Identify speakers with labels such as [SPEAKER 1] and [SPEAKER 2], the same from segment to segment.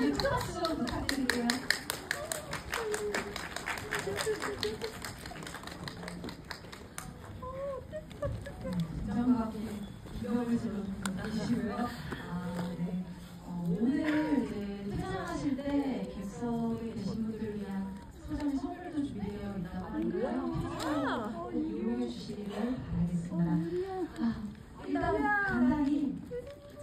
[SPEAKER 1] 네, 큰 박수 부탁드릴게요. 정답게 기억을 좀 부탁드리고요. 네. 오늘 이제 퇴장하실 때 객석에 계신 분들을 위한 소정의 선물도 준비되어 있다고 하니까요. 꼭 이용해 주시기를 바라겠습니다. 일단 간단히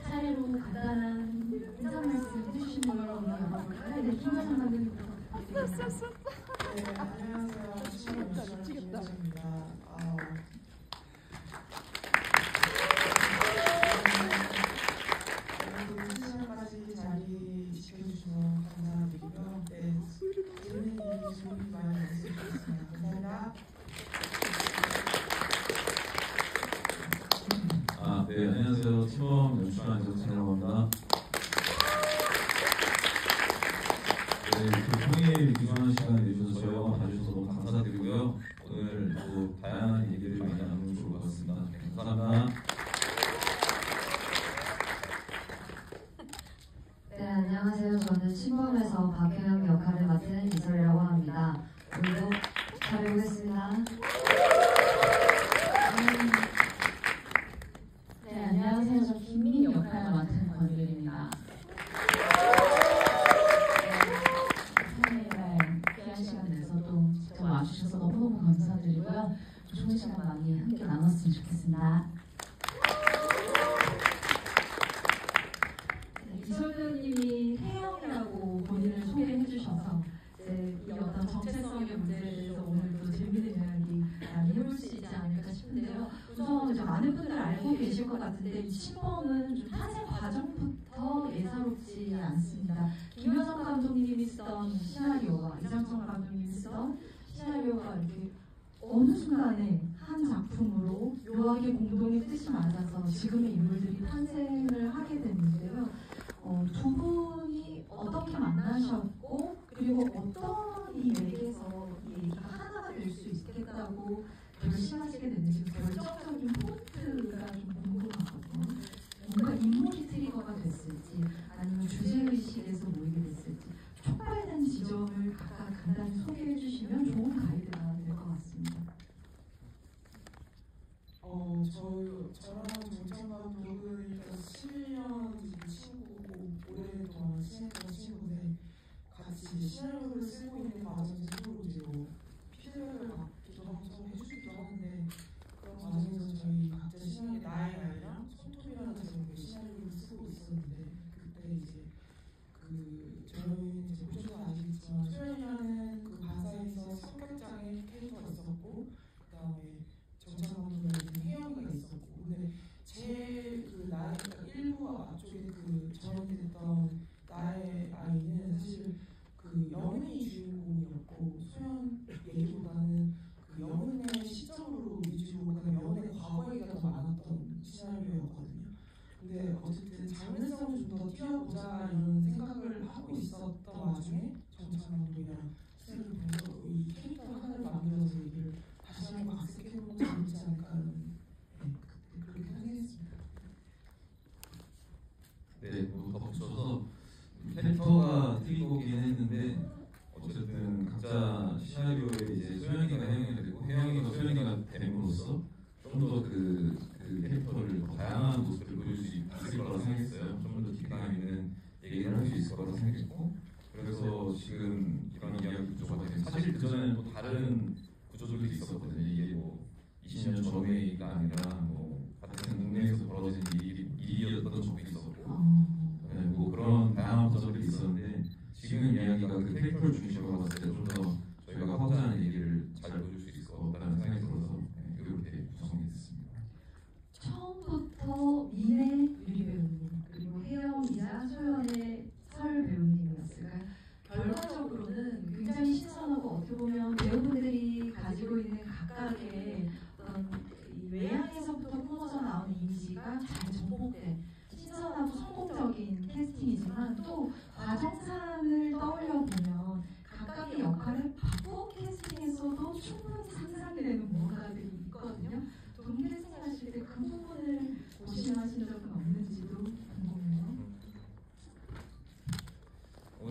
[SPEAKER 1] 차례로 간단한 인사 말씀 해주신 걸로 여러분께 네, 김하성 감독님부터 부탁드립니다.
[SPEAKER 2] 네, 안녕하세요. 미치겠다. 시간까지 자리 지켜주셔서 감사드리고요. 네, 재밌는 얘기, 좋은 얘기 많이 말씀해주셨습니다. 감사합니다.
[SPEAKER 3] 네, 안녕하세요. 팀원 연출한 이정찬이라고 합니다. 네, 평일 귀중한 시간 내주셔서 저희 영화 봐주셔서 너무 감사드리고요. 오늘 또 다양한 얘기를 많이 나누면 좋을 것 같습니다. 네, 감사합니다.
[SPEAKER 4] 네, 안녕하세요. 저는 신범에서 박혜영 역할을 맡은 이설이라고 합니다. 오늘도 잘해보겠습니다.
[SPEAKER 1] 네, 안녕하세요. 저 김민희 역할을 맡은 권유리입니다. 평일날 귀한 시간 내서 또 직접 와주셔서 너무너무 감사드리고요. 좋은 시간 많이 함께 나눴으면 좋겠습니다. 이설배우님이 혜영이라고 본인을 소개해 주셔서 이 어떤 정체성의 문제에 대해서 오늘 또 재미있는 이야기 많이 해볼 수 있지 않을까 싶은데요. 우선 이제 많은 분들 알고 계실 것 같은데 이 신범은 좀 탄생 과정부터 예사롭지 않습니다. 김효성 감독님이 쓰던 시나리오와 이장성 감독님이 쓰던 시나리오가 이렇게 어느 순간에 한 작품으로 묘하게 공동의 뜻이 맞아서 지금의 인물들이 탄생을 하게 됐는데요. 두 분이 어떻게 만나셨고 그리고 어떤 이 맥에서 이 얘기가 하나가 될 수 있겠다고 결심하시게 됐는지 결정적인 포인트가 좀 궁금하거든요. 뭔가 인물이 트리거가 됐을지 아니면 주제의식에서 모이게 됐을지 촉발된 지점을 각각 간단히 소개해 주시면 좋은 가이드가 될 것 같습니다.
[SPEAKER 2] 저랑 정찬 감독은 일단 11년 친구고 오랫동안 친했던 친구인데 같이 시나리오를 쓰고 있는 과정에서 서로 이제 피드백을 받기도 하고 서로 해주기도 하는데 그런 과정에서 저희 각자 시나리오 나의 아이랑 손톱이라는 제목의 시나리오를 쓰고 있었는데 그때 이제 저희는 이제 보셔서 아시겠지만 소연이라는 그 반사에서 성격장애 캐릭터가 있었고 그 다음에 정찬 감독님은 혜영이가 있었고 근데 제 나의 일부 앞쪽에 저한테 됐던 나의 아이는 사실 영은이 주인공이었고 소연 얘기보다는 영은의 시점으로 위주로 그냥 영은의 과거 얘기가 더 많았던 시나리오였거든요. 근데 어쨌든 장르성을 좀 더 띄워보자 이런 생각을 하고 있었던 와중에 정찬 감독이랑 선생님 보면서 이 캐릭터 하나를 만들어서 얘기를 다시 한번 각색해보면 재밌지 않을까 하는 그렇게 생각했습니다.
[SPEAKER 3] 네, 뭐 덧붙여서 캐릭터가 트리거긴 했는데 어쨌든 각자 시나리오에 이제 소연이가 혜영이가 되고 혜영이가 소연이가 됨으로써 좀 더 그 캐릭터를 더 다양한 모습을 보여줄 수 있을 거라고 생각했어요. 좀 더 기대감 있는 얘기를 할 수 있을 거라고 생각했고 그래서 지금 이런 이야기 구조가 되는 사실 그전에는 또 다른 구조들도 있었거든요. 이게 뭐 20년 전의 얘기가 아니라 뭐 같은 동네에서 벌어진 일이었던 적도 있었고 뭐 그런 다양한 구조들이 있었는데 지금 이야기가 그 캐릭터를 중심으로 봤을 때 좀 더 저희가 하고자 하는 얘기를 잘 보여줄 수 있을 것 같다는 생각이 들어서 이렇게 구성이 됐습니다.
[SPEAKER 1] 처음부터 민의 유리 배우님 그리고 혜영이자 소연의 설 배우님이었을까요? 결과적으로는 굉장히 신선하고 어떻게 보면 배우분들이 가지고 있는 각각의 어떤 이 외향에서부터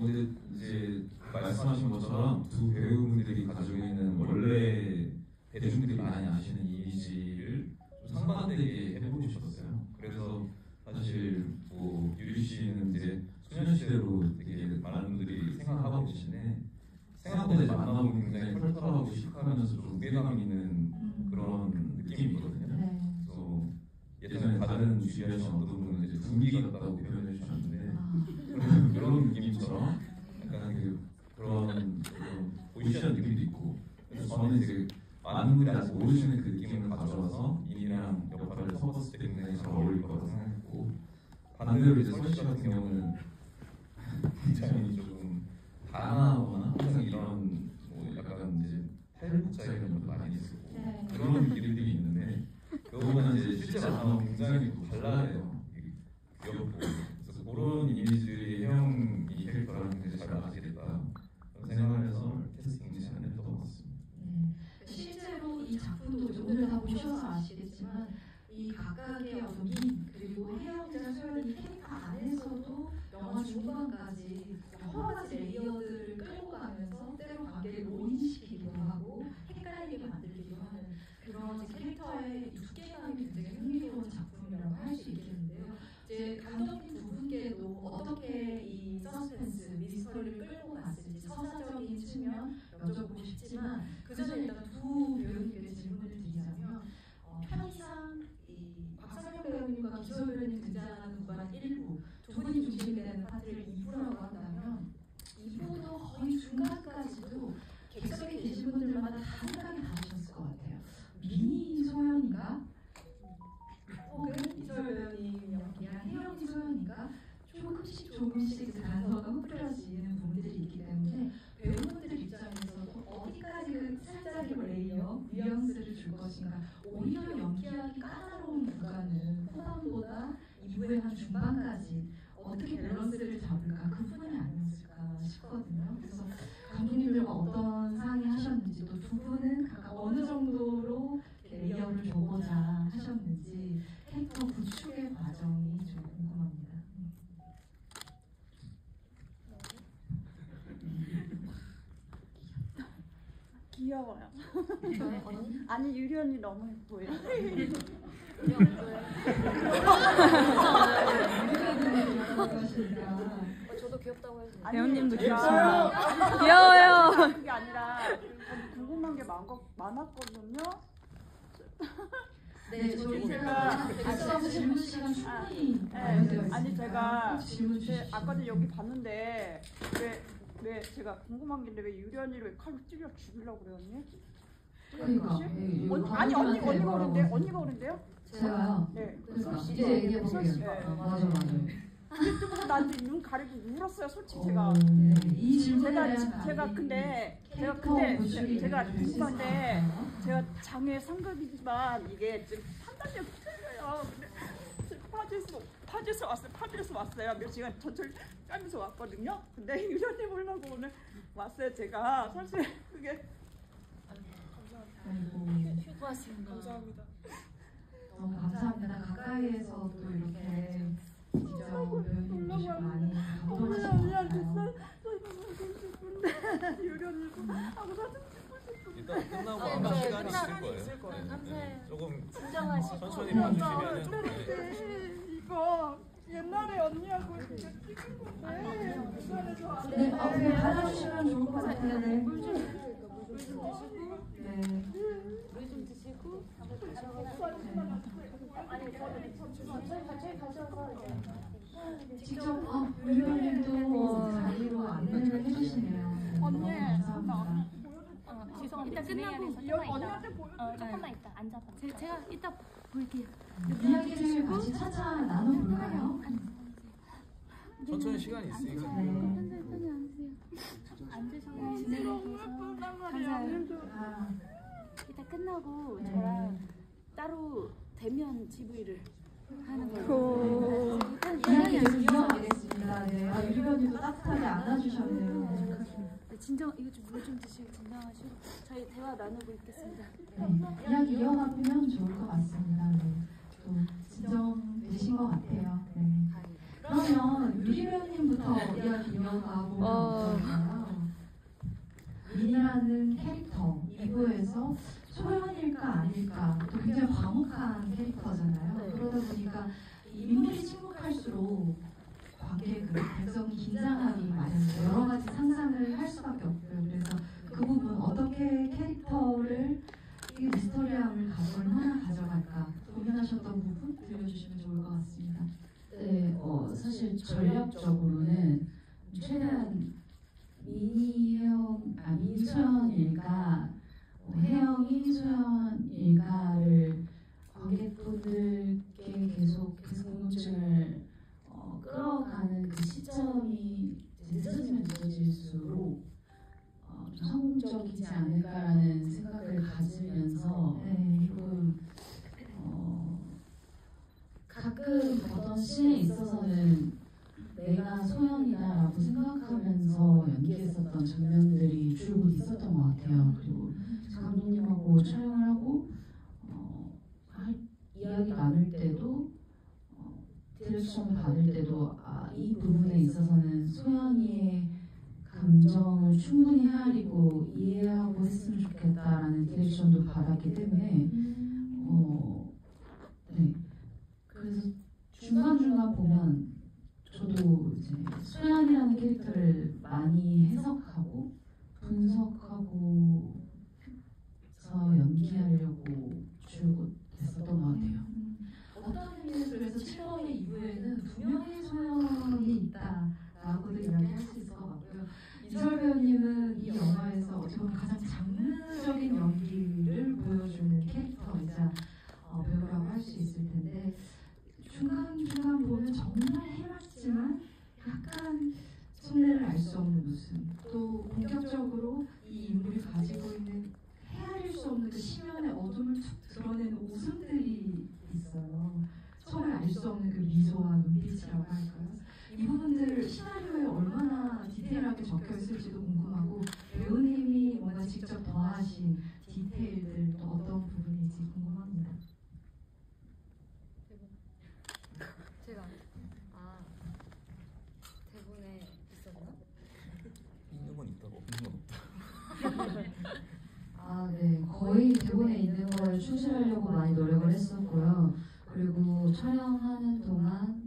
[SPEAKER 3] 근데 이제 말씀하신 것처럼 두 배우분들이 가지고 있는 원래 대중들이 많이 아시는 이미지를 좀 상반되게 해보고 싶었어요. 그래서 사실 뭐 유리 씨는 이제 소녀시대로 되게 많은 분들이 생각하고 계신데 생각보다 이제 만나보면 굉장히 털털하고 시크하면서 좀 무게감 있는 그런 느낌이거든요.
[SPEAKER 1] 네.
[SPEAKER 3] 그래서 예전에 다른 주변에 어떤 분은 이제 둥기 같다고 표현해 주셨는데 그런 느낌처럼 약간 그런 포지션 느낌도 있고, 그래서 저는 이제 많은 분들이 아직 모르시는 그 느낌을 가져와서 인이랑 역할을 섞었을 때 굉장히 잘 어울릴 거라고 생각했고, 반대로 이제 설씨 같은 경우는 굉장히 조금 단아하거나 항상 이런 뭐 약간 이제 탈북자 이런 것도 많이 쓰고
[SPEAKER 1] 네.
[SPEAKER 3] 그런 느낌들이 있는데 그거보다는 이제 실제 만나면 굉장히 또 달라요. 귀엽고, 그래서 그런 이미지들이 혜영 이 캐릭터랑 굉장히 잘 맞게 됐다 그런 생각을 해서 캐스팅 제안을 했던 것 같습니다.
[SPEAKER 1] 네. 실제로 이 작품도 이제 오늘 다 보셔서 아시겠지만 이 각각의 어떤 민 그리고 혜영이랑 소연이 캐릭터 안에서도 영화 중반까지 여러 가지 레이어들을 끌고 가면서 때로 관계를 오인시키기도 하고 헷갈리게 만들기도 하는 그런 캐릭터의 두께감이 굉장히 흥미로운 작품이라고 할 수 있겠는데요. 이제 감독님 두 분께도 어떻게 이 서스펜스 미스터리를 끌고 갔을지 서사적인 측면 여쭤보고 싶지만 그 전에 일단 두 배우님께 질문을 드리자면 편의상 이 곽상영 배우님과 기소 배우님 등장하는 구간 1부 두 분이 중심이 되는 파트를 2부라고 한다면 2부도 거의 중간까지도 객석에 계신 분들마다 다 생각이 다르셨을 것 같아요. 미니 소연이가 혹은 이설 배우님 연기한 혜영이 소연이가 조금씩 단서가 흐트러지는 부분들이 있기 때문에 배우분들 입장에서도 어디까지 그 살짝의 레이어, 뉘앙스를 줄 것인가, 오히려 연기하기 까다로운 구간은 후반보다 2부의 한 중반까지 어떻게 밸런스를 잡을까 그 부분이 아니었을까 싶거든요. 그래서 감독님들과 어떤 상의 하셨는지 또 두 분은 각각 어느 정도로 레이어를 줘보자 하셨는지 캐릭터 구축의 과정이 좀 궁금합니다.
[SPEAKER 5] 귀여워요. 아니 유리 언니 너무 예뻐요.
[SPEAKER 6] 저도 귀엽다고 해서.
[SPEAKER 5] 배우님도
[SPEAKER 6] 귀여워요.
[SPEAKER 5] 귀여워요. 그게 아니라 궁금한 게 많았거든요.
[SPEAKER 1] 네, 저희가 앞서서 질문 시간 충분히
[SPEAKER 5] 아니 제가 아까 전에 여기 봤는데 왜 제가 궁금한 게 있는데 왜 유리 언니를 왜 칼로 찔러 죽이려고 그래 언니?
[SPEAKER 1] 그러니까
[SPEAKER 5] 아니 언니가 그런데요?
[SPEAKER 1] 제가요?
[SPEAKER 5] 네.
[SPEAKER 1] 이제 얘기해볼게요. 맞아.
[SPEAKER 5] 난 눈 가리고 울었어요 솔직히 제가.
[SPEAKER 1] 이 질문에
[SPEAKER 5] 제가 근데 궁금한데 제가 장애 상급이지만 이게 지금 판단력이 틀려요. 근데 파주에서 왔어요. 몇 시간 전철 짜면서 왔거든요. 근데 유련님 보려고 오늘 왔어요. 제가 사실 그게
[SPEAKER 6] 고맙습니다.
[SPEAKER 2] 감사합니다.
[SPEAKER 1] 너무 감사합니다. 가까이에서 또 이렇게 직접 배우님 보시고 많이 감동하시는
[SPEAKER 5] 유련님 하고 사진 찍고 싶은데
[SPEAKER 3] 일단 끝나고 아마 시간이 있을 거예요.
[SPEAKER 6] 감사해요.
[SPEAKER 3] 조금
[SPEAKER 6] 진정하시고.
[SPEAKER 3] 천천히 봐주시면.
[SPEAKER 5] 이거 옛날에 언니하고 이렇게 찍은 건데 부산에서
[SPEAKER 1] 네, 그냥 받아주시면 좋을 것 같아요. 네.
[SPEAKER 6] 물 좀 드시고.
[SPEAKER 1] 네.
[SPEAKER 6] 물 좀 드시고. 저희 가셔서
[SPEAKER 1] 직접 유리언님도 자리로 안내를 해주시네요. 너무 감사합니다.
[SPEAKER 6] 죄송합니다. 이따 끝나고
[SPEAKER 5] 언니한테 보여줘.
[SPEAKER 6] 조금만 이따 앉아봐. 제가 이따 볼게요.
[SPEAKER 1] 이야기를 같이 차차 나눠볼까요?
[SPEAKER 3] 천천히 시간이 있으니까.
[SPEAKER 1] 네.
[SPEAKER 6] 앉으셔서 진행해주셔서 감사해요. 이따 끝나고 저랑 따로 대면 GV를 하는 걸로.
[SPEAKER 1] 이야기 계속 이어가겠습니다. 네. 유리언님도 따뜻하게 안아주셨네요.
[SPEAKER 6] 진정 이거 좀 물 좀 드시고 진정하시고 저희 대화 나누고 있겠습니다.
[SPEAKER 1] 네. 이야기 이어가면 좋을 것 같습니다. 네. 또 진정되신 것 같아요. 네. 그러면 유리 배우님부터 이야기 이어가 보면 어떨까요? 민이라는 캐릭터 2부에서 소연일까 아닐까 또 굉장히 과묵한 캐릭터잖아요.
[SPEAKER 6] 네.
[SPEAKER 1] 그러다 보니까 인물이 침묵할수록 관객은 백성이 긴장하기 마련이에요. 여러 가지 상상을 할 수밖에 없고요. 그래서 그 부분 어떻게 캐릭터를 이 미스터리함을 얼마나 가져갈까 고민하셨던 부분 들려주시면 좋을 것 같습니다.
[SPEAKER 7] 네, 사실 전략적으로는 최대한 미니 소연일까, 혜영이 소연일까를 관객분들께 계속 궁금증을 끌어가는 그 시점이 늦어지면 늦어질수록 좀 성공적이지 않을까라는 생각을 가지면서 조금 가끔 어떤 씬에 있어서는 내가 소연이다라고 생각하면서 연기했었던 장면들이 줄곧 있었던 것 같아요. 그리고 감독님하고 촬영을 하고 이야기 나눌 때도 디렉션 받을 때도 이 부분에 있어서는 소연이의 감정을 충분히 헤아리고 이해하고 했으면 좋겠다라는 디렉션도 받았기 때문에 네. 그래서 중간중간 보면 저도 이제 소연이라는 캐릭터를 많이 해석하고 분석하고 서 연기하려고 줄곧 됐었던 것 같아요.
[SPEAKER 1] 어떤 의미에서 그래서 7번의 2부에는 두 명의 소연이 있다라고도 이야기할 수 있을 것 같고요. 이설 배우님은 이 영화에서 어떻게 보면 가장 장르적인 연기를 보여주는 캐릭터이자 배우라고 할 수 있을 텐데 중간중간 보면 정말 해맑지만 약간 속내를 알 수 없는 웃음, 또 본격적으로 이 인물이 가지고 있는 헤아릴 수 없는 그 심연의 어둠을 툭 드러내는 웃음들이 있어요. 처음에 알 수 없는 그 미소와 눈빛이라고 할까요? 이 부분들 시나리오에 얼마나 디테일하게 적혀 있을지도 궁금하고 배우님이 뭔가 직접 더하신 디테일들 또 어떤 부분인지 궁금합니다.
[SPEAKER 6] 제가 대본에 있었나?
[SPEAKER 3] 있는 건 있다고 없는 건 없다.
[SPEAKER 4] 네. 거의 대본에 있는 걸 충실하려고 많이 노력을 했었고요. 그리고 촬영하는 동안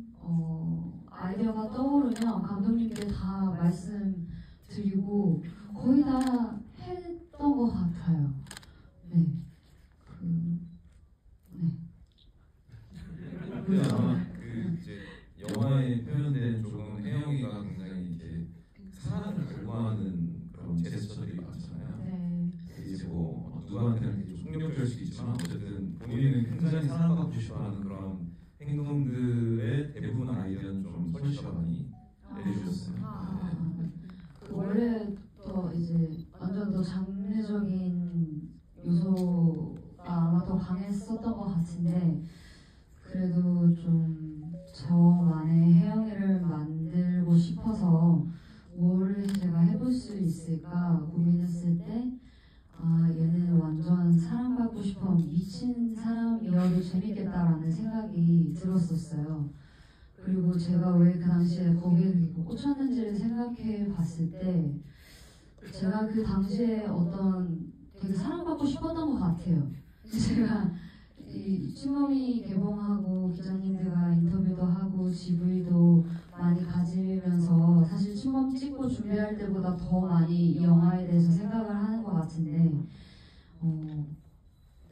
[SPEAKER 4] 아이디어가 떠오르면 감독님께 다 말씀드리고 거의 다 했던 것 같아요. 네.
[SPEAKER 3] 근데 아마 그 이제 영화에 표현된 조금 혜영이가 굉장히 이제 사랑을 갈구하는 그런 제스처들이 많잖아요.
[SPEAKER 1] 네.
[SPEAKER 3] 이제 뭐 누구한테는 이게 좀 폭력적일 수도 있지만 어쨌든 본인은 굉장히 사랑받고 싶어하는 그런 행동들의 대부분 아이디어는 좀 설씨가 많이 내려주셨어요.
[SPEAKER 4] 원래 더 이제 완전 더 장르적인 요소가 아마 더 강했었던 것 같은데 그래도 좀 저만의 혜영이를 만들고 싶어서 뭘 제가 해볼 수 있을까 고민했을 때 얘는 완전 사랑받고 싶어 미친 사람이어도 재밌겠다라는 생각이 들었었어요. 그리고 제가 왜 그 당시에 거기에 꽂혔는지를 생각해 봤을 때 제가 그 당시에 어떤 되게 사랑받고 싶었던 것 같아요. 제가 이 친범이 개봉하고 기자님들과 인터뷰도 하고 GV도 많이 가지면서 사실 친범 찍고 준비할 때보다 더 많이 이 영화에 대해서 생각을 하는 것 같은데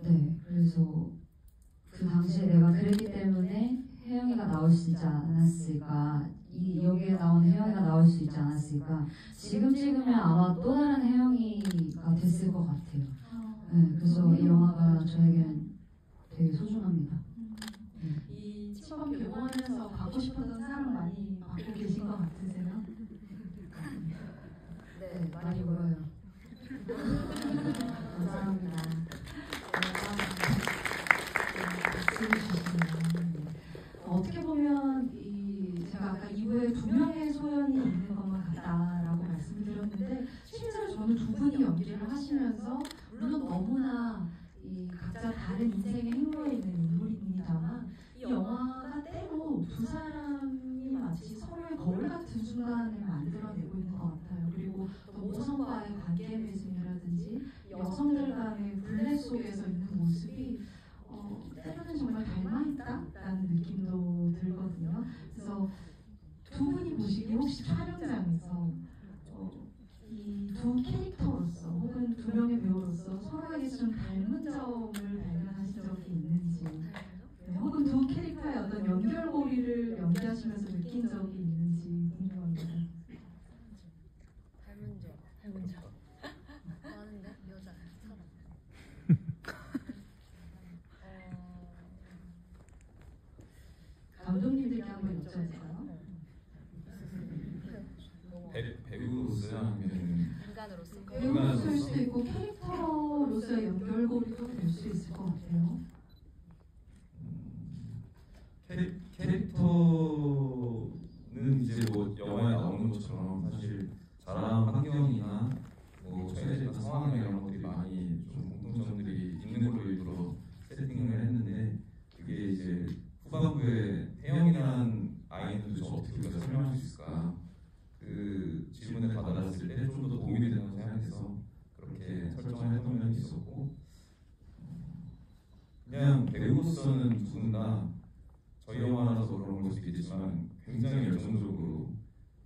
[SPEAKER 4] 네, 그래서 그 당시에 내가 그랬기 때문에 혜영이가 나올 수 있지 않았을까, 여기에 나온 혜영이가 나올 수 있지 않았을까. 지금 찍으면 아마 또 다른 혜영이가 됐을 것 같아요. 네, 그래서 이 영화가 저에겐 되게 소중합니다.
[SPEAKER 1] 이 친범 개봉하면서 받고 싶었던 사랑 많이 받고 계신 것 같으세요?
[SPEAKER 4] 네, 많이 울어요. 감사합니다.
[SPEAKER 1] 어떻게 보면 제가 아까 2부에 두 명의 소연이 있는 것만 같다라고 말씀드렸는데 실제로 저는 두 분이 연기를 하시면서 물론 너무나 각자 다른 인생의 행로에 있는 인물입니다만 이 영화가 때로 두 사람이 마치 사람과의 관계 맺음이라든지 여성들 간의 블랙 속에서 있는 모습이 때로는 정말 닮아있다라는 느낌도 들거든요. 그래서 두 분이 보시기에 혹시 촬영장에서 이 두 캐릭터로서 혹은 두 명의 배우로서 서로에게 좀 닮은 점을 발견하신 적이 있는지, 네, 혹은 두 캐릭터의 어떤 연결고리를 연기하시면서 느낀 적이 있는지 궁금합니다.
[SPEAKER 8] 닮은 점 많은데 여자 사람.
[SPEAKER 1] 감독님들께 한번 여쭤볼까요?
[SPEAKER 3] 배우로서요? 아니면
[SPEAKER 8] 인간으로서.
[SPEAKER 1] 배우로서일 수도 있고 캐릭터로서의 연결고리도 될 수 있을 것 같아요.
[SPEAKER 3] 캐릭터는 이제 뭐 영화에 나오는 것처럼 사실 자라난 환경이나 뭐 처해졌던 상황 이런 것들이 많이 좀 공통점들이 있는 걸로 일부러 세팅을 했는데, 그게 이제 후반부에 태영이라는 아이는 도대체 어떻게 우리가 설명할 수 있을까, 그 질문을 받았을 때 좀 더 도움이 된다고 생각해서 그렇게 설정을 했던 면이 있었고, 그냥 배우로서는 두 분 다 저희 영화라서 그런 걸 수도 있지만 굉장히 열정적으로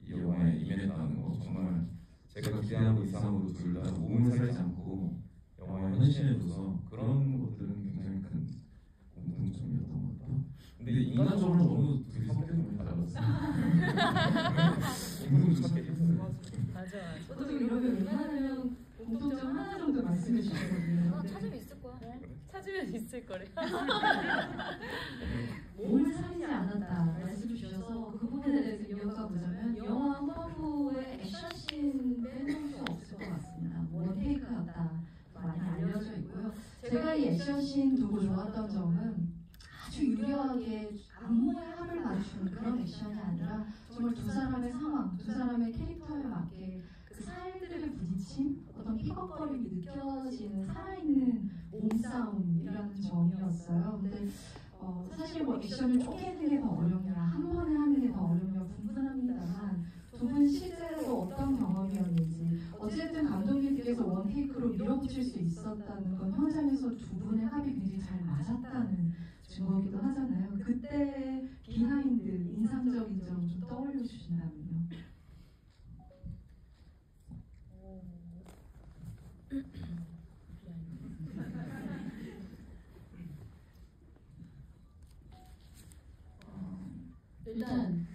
[SPEAKER 3] 이 영화에 임했다는 거, 정말 제가 기대한 것 이상으로 둘 다 몸을 살지 않고 영화에 헌신해줘서 그런 것들은 굉장히 큰 공통점이었던 것 같아요. 근데 인간적으로 너무 둘이 성격이 많이 달랐어요. 인물도 찾기 힘들어요.
[SPEAKER 8] 맞아.
[SPEAKER 1] 저도 이러면 웬만하면 공통점 하나 정도 말씀해 주시거든요.
[SPEAKER 8] 찾으면 있을 거야. 찾으면 있을 거래.
[SPEAKER 1] 몸을 살리지 않았다 말씀 주셔서 그 부분에 대해서 이어가 보자면, 영화 후반부의 액션씬 빼놓을 수 없을 것 같습니다. 원테이크였다 많이 알려져 있고요. 제가 이 액션씬 두고 좋았던 점은 아주 유려하게 안무의 합을 맞추는 그런 액션이 아니라 정말 두 사람의 상황, 두 사람의 캐릭터에 맞게 그 살들의 부딪힘, 어떤 삐걱거림이 느껴지는 살아있는 몸싸움이라는 점이었어요. 근데 사실 뭐 액션을 쪼개는 게 더 어렵냐, 한 번에 하는 게 더 어렵냐 분분합니다만, 두 분 실제로 어떤 경험이었는지, 어쨌든 감독님께서 원테이크로 밀어붙일 수 있었다는 건 현장에서 두 분의 합이 굉장히 잘 맞았다는 증거이기도 하잖아요. 그때 비하인드, 인상적인 점 좀 떠올려 주신다면요.
[SPEAKER 7] 일단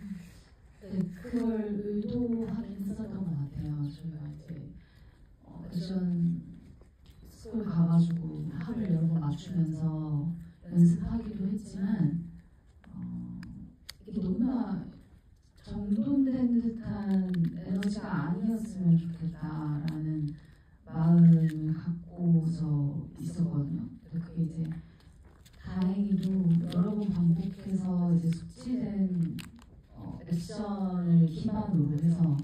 [SPEAKER 7] 네, 그걸 의도하긴 했었던 것 같아요. 저희가 이제 액션 스쿨 가가지고 합을 여러 번 맞추면서 연습하기도 했지만 이게 너무나 정돈된 듯한 에너지가 아니었으면 좋겠다라는 마음을 갖고서 있었거든요. 그게 이제 다행히도 여러 번 반복해서 이제 숙지된 액션을 기반으로 해서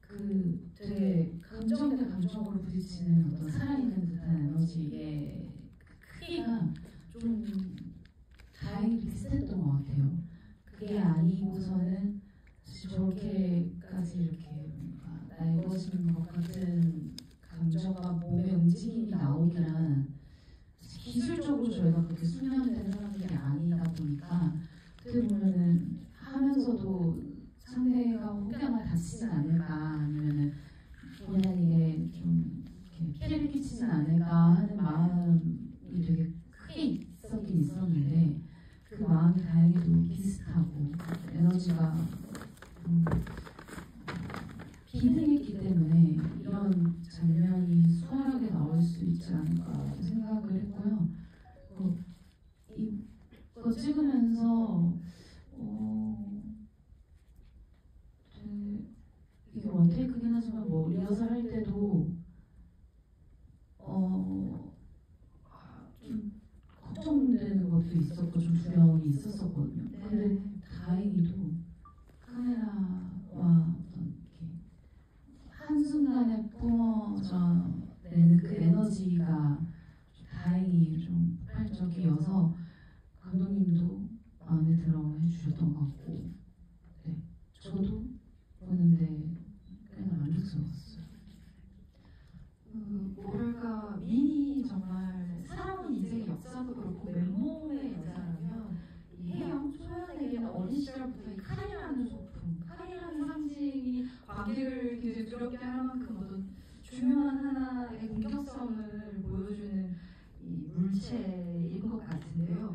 [SPEAKER 7] 그 되게 감정 대 감정으로 부딪히는 어떤 살아있는 듯한 에너지의 크기가 좀 다행히 비슷했던 것 같아요. 그게 아니고서는 사실 저렇게까지 이렇게 뭔가 날것인 것 같은 감정과 몸의 움직임이 나오기란 기술적으로 저희가 그렇게 숙련된 사람들이 아니다 보니까 어떻게 보면은 하면서도 상대가 혹여나 다치진 않을까, 아니면은 본의 아니게 좀 이렇게 피해를 끼치진 않을까 하는 마음이 되게 크게 있었긴 있었는데, 그 마음이 다행히도 비슷하고 에너지가 비등했기 때문에 이런 장면이 수월하게 나올 수 있지 않을까 생각을 했고요. 이거 찍으면서 이게 원테이크긴 하지만 뭐 리허설 할 때도 좀 걱정되는 것도 있었고 좀 두려움이 있었었거든요. 근데 다행히도 카메라와 어떤 이렇게 한순간에 뿜어져 내는 그 에너지가 다행히 좀 폭발적이어서 감독님도 마음에 들어 해주셨던 것 같고, 네, 저도 보는데 꽤나 만족스러웠어요.
[SPEAKER 1] 두렵게 할 만큼 어떤 중요한 하나의 공격성을 보여주는 이 물체인 것 같은데요.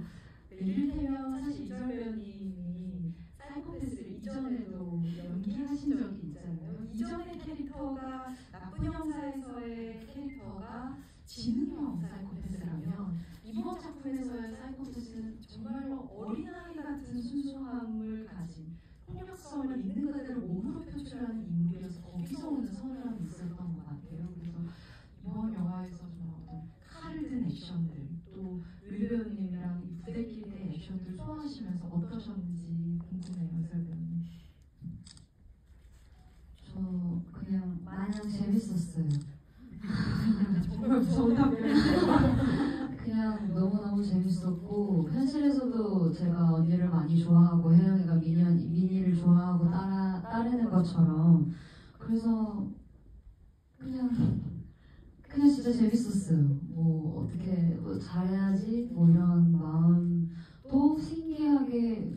[SPEAKER 1] 이를테면 사실 이철배우님이 사이코패스를 이전에도 연기하신 적이 있잖아요. 이전의 캐릭터가 나쁜 형사에서의 캐릭터가 지능형 사이코패스라면 이번 작품에서의 사이코패스는 정말로 어린아이 같은 순수함을 가진 폭력성을 있는 그대로 몸으로 표출하는 인물이어서 거기서 오는 서늘함이 있었던 것 같아요. 그래서 이번 영화에서 좀 어떤 칼을 든 액션들 또 류 배우님이랑 이 부대끼리의 액션들 소화하시면서 어떠셨는지 궁금해요, 이설 배우님.
[SPEAKER 4] 저 그냥 마냥 재밌었어요.
[SPEAKER 1] 정말 무서운 답변인데요.
[SPEAKER 4] 그냥 너무너무 재밌었고 현실에서도 제가 언니를 많이 좋아하고 혜영이가 미니를 좋아하고 따르는 것처럼 그래서 그냥 진짜 재밌었어요. 뭐 어떻게 뭐 잘해야지 뭐 이런 마음도 신기하게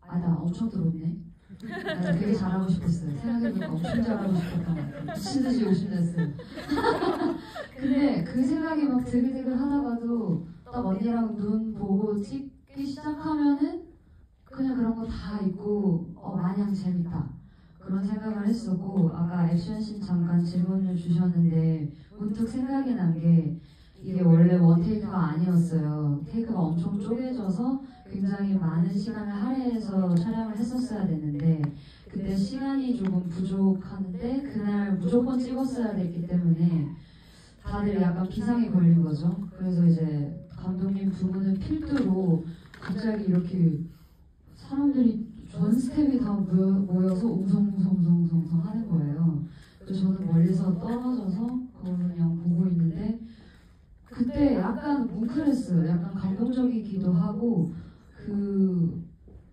[SPEAKER 4] 나 엄청 들었네. 나 되게 잘하고 싶었어요. 생각해보니까 엄청 잘하고 싶었던 것 같아요. 미친듯이 열심히 했어요. 근데 그 생각이 막 드글드글 하다가도 딱 언니랑 눈 보고 찍기 시작하면은 그냥 그런 거 다 있고 마냥 재밌다 그런 생각을 했었고 아까 액션씬 잠깐 질문을 주셨는데 문득 생각이 난 게 이게 원래 원테이크가 아니었어요. 테이크가 엄청 쪼개져서 굉장히 많은 시간을 할애해서 촬영을 했었어야 됐는데 그때 시간이 조금 부족하는데 그날 무조건 찍었어야 됐기 때문에 다들 약간 비상이 걸린 거죠. 그래서 이제 감독님 두 분은 필두로 갑자기 이렇게 사람들이 전 스텝이 다 모여서 웅성웅성 하는 거예요. 그래서 저는 멀리서 떨어져서 그걸 그냥 보고 있는데 그때 약간 뭉클했어요. 약간 감동적이기도 하고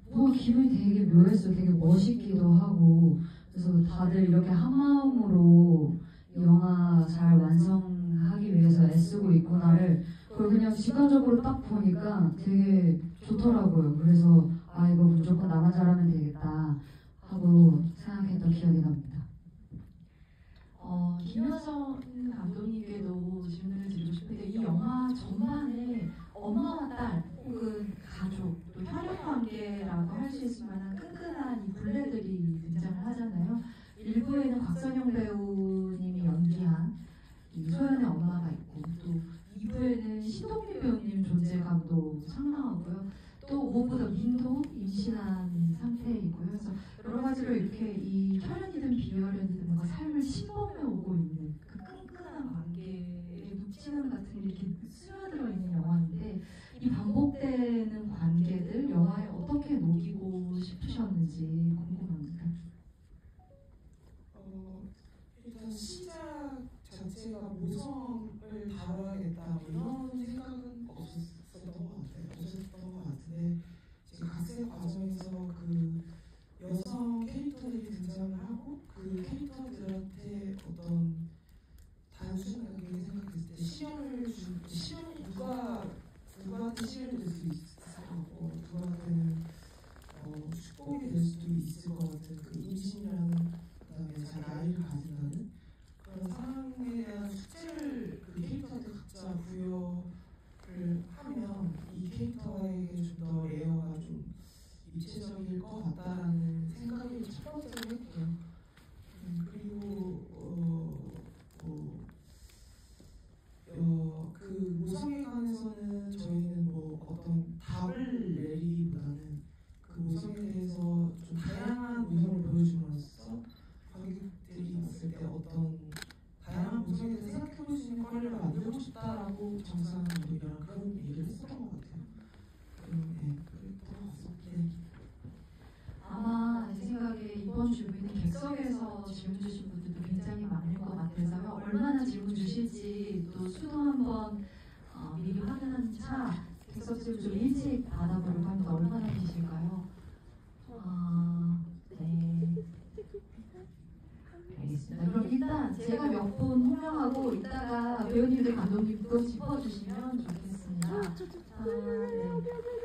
[SPEAKER 4] 뭐 기분이 되게 묘했어요. 되게 멋있기도 하고 그래서 다들 이렇게 한 마음으로 영화 잘 완성하기 위해서 애쓰고 있구나를 그걸 그냥 직관적으로 딱 보니까 되게 좋더라고요. 그래서 이거 무조건 나만 잘하면 되겠다 하고 생각했던 기억이 납니다.
[SPEAKER 1] 김여정 감독님께도 질문을 드리고 싶은데 이 영화 전반에 엄마와 딸 혹은 가족 또 혈연 관계라고 할 수 있을 만한 끈끈한 이 굴레들이 등장을 하잖아요. 일부에는 곽선영 배우님이 연기한 이 소연의 엄마가 있고 또 2부에는 신동민 배우님 존재감도 상당하고요. 또 무엇보다 민도 임신한 상태이고요. 그래서 여러 가지로 이렇게 이 혈연이든 비혈연이든 뭔가 삶을 침범해 오고 있는 그 끈끈한 관계의 묵직함 같은 게 이렇게 스며들어 있는 영화인데 이 반복되는 관계들 영화에 어떻게 녹이고 싶으셨는지 궁금합니다.
[SPEAKER 2] 일단 시작 자체가 모성을 다뤄야겠다 이런 생각은 없었던 것 같은데 지금 각색 과정에서 그 여성 캐릭터들이 등장을 하고 그 캐릭터들한테 어떤 단순하게 생각했을 때 시련이 누구한테 시련이 될 수 있을 것 같고 누구한테는 축복이 될 수도 있을 것 같은 그 임신이라는 그다음에 자기 아이를 가진다는 그런 상황에 대한 숙제를 그 캐릭터한테 각자 부여를 하면 이 캐릭터에게 좀 더 레어가 좀 입체적일 것 같다라는 생각이 첫 번째로 했고요. 그리고 그 모성에 관해서는 저희는 뭐 어떤 답을 내리기보다는 그 모성에 대해서 좀 다양한 모성을 보여줌으로써 관객들이 봤을 때 어떤 다양한 모성에 대해서 생각해볼 수 있는 거리를 만들고 싶다라고 정상 감독이랑 그런 얘기를 했었던 것 같아요. 그랬던 것 같습니다.
[SPEAKER 1] 아마 제 생각에 이번 주부는 객석에서 질문 주신 분들도 굉장히 많을 것 같아서요. 얼마나 질문 주실지 또 수도 한번 미리 확인한 차 객석 질문 좀 일찍 받아보려고 합니다. 얼마나 계실까요? 네. 알겠습니다. 그럼 일단 제가 몇 분 호명하고 이따가 배우님들 감독님도 짚어주시면 좋겠습니다. 네.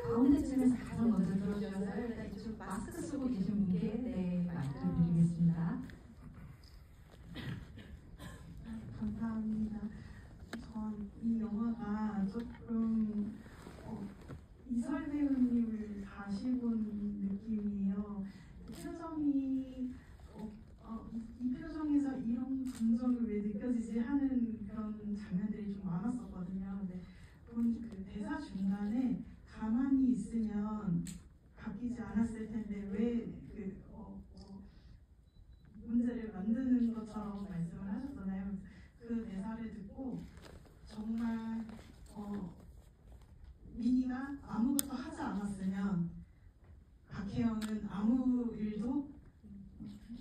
[SPEAKER 1] 가운데쯤에서 가장 먼저 들어주셔서 일단 이쪽 마스크 쓰고 계신 분께 마이크를 드리겠습니다.
[SPEAKER 2] 의지하는 그런 장면들이 좀 많았었거든요. 근데 그 대사 중간에 가만히 있으면 바뀌지 않았을 텐데 왜 문제를 만드는 것처럼 말씀을 하셨잖아요. 그 대사를 듣고 정말 민희가 아무것도 하지 않았으면 박혜영은 아무 일도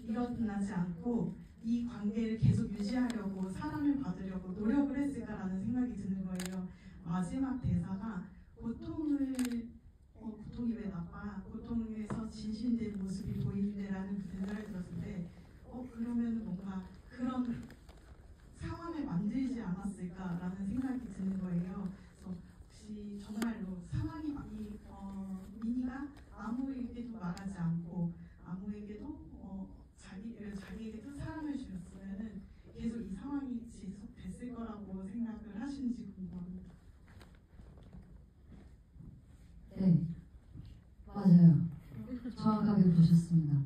[SPEAKER 2] 일어나지 않고 이 관계를 계속 유지하려고 사랑을 받으려고 노력을 했을까라는 생각이 드는 거예요. 마지막 대사가 고통이 왜 나빠? 고통에서 진실된 모습이 보이는데라는 그 대사를 들었을 때 그러면 뭔가 그런 상황을 만들지 않았을까라는 생각이 드는 거예요. 그래서 혹시 정말로 상황이 민희가 아무에게도 말하지 않고 아무에게도 자기에게도 사랑을 주었으면은 계속 이 상황이 지속됐을 거라고 생각을 하시는지 궁금합니다.
[SPEAKER 4] 네, 맞아요. 정확하게 보셨습니다.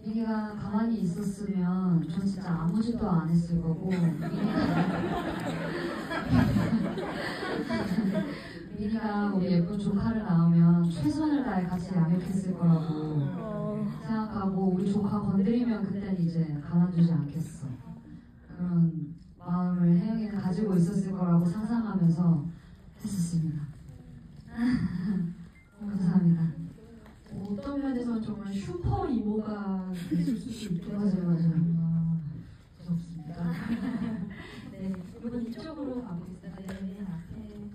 [SPEAKER 4] 민희가 가만히 있었으면 전 진짜 아무 짓도 안 했을 거고 민희가 우리 예쁜 조카를 낳으면 최선을 다해 같이 양육했을 거라고 생각하고 우리 조카 건드리면 그때는 이제 가만두지 않겠어. 그런 마음을 혜영이는 가지고 있었을 거라고 상상하면서 했었습니다. 감사합니다.
[SPEAKER 1] 어떤 면에서는 정말 슈퍼 이모가 됐을 수도 있겠어요.
[SPEAKER 4] 맞아요.
[SPEAKER 1] 무섭습니다. 네, 이번 이쪽으로 가보겠습니다. 네, 앞에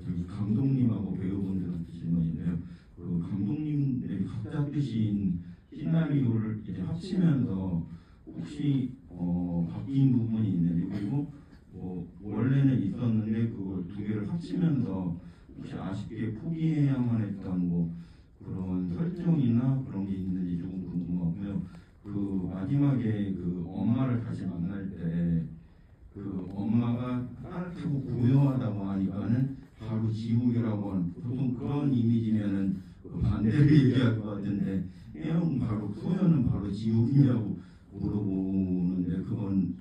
[SPEAKER 9] 저기 감독님하고 배우분들한테 질문인데요. 그 감독님들이 각자 쓰신 시나리오를 이제 합치면서 혹시 바뀐 부분이 있는지, 그리고 원래는 있었는데 그걸 두 개를 합치면서 혹시 아쉽게 포기해야만 했던 그런 설정이나 그런 게 있는지 조금 궁금하고요. 그 마지막에 그 엄마를 다시 만날 때 그 엄마가 따뜻하고 고요하다고 하니까는 바로 지옥이라고 하는, 보통 그런 이미지면은 반대를 얘기할 것 같은데 혜영 바로 소연은 바로 지옥이냐고 물어보는데 그건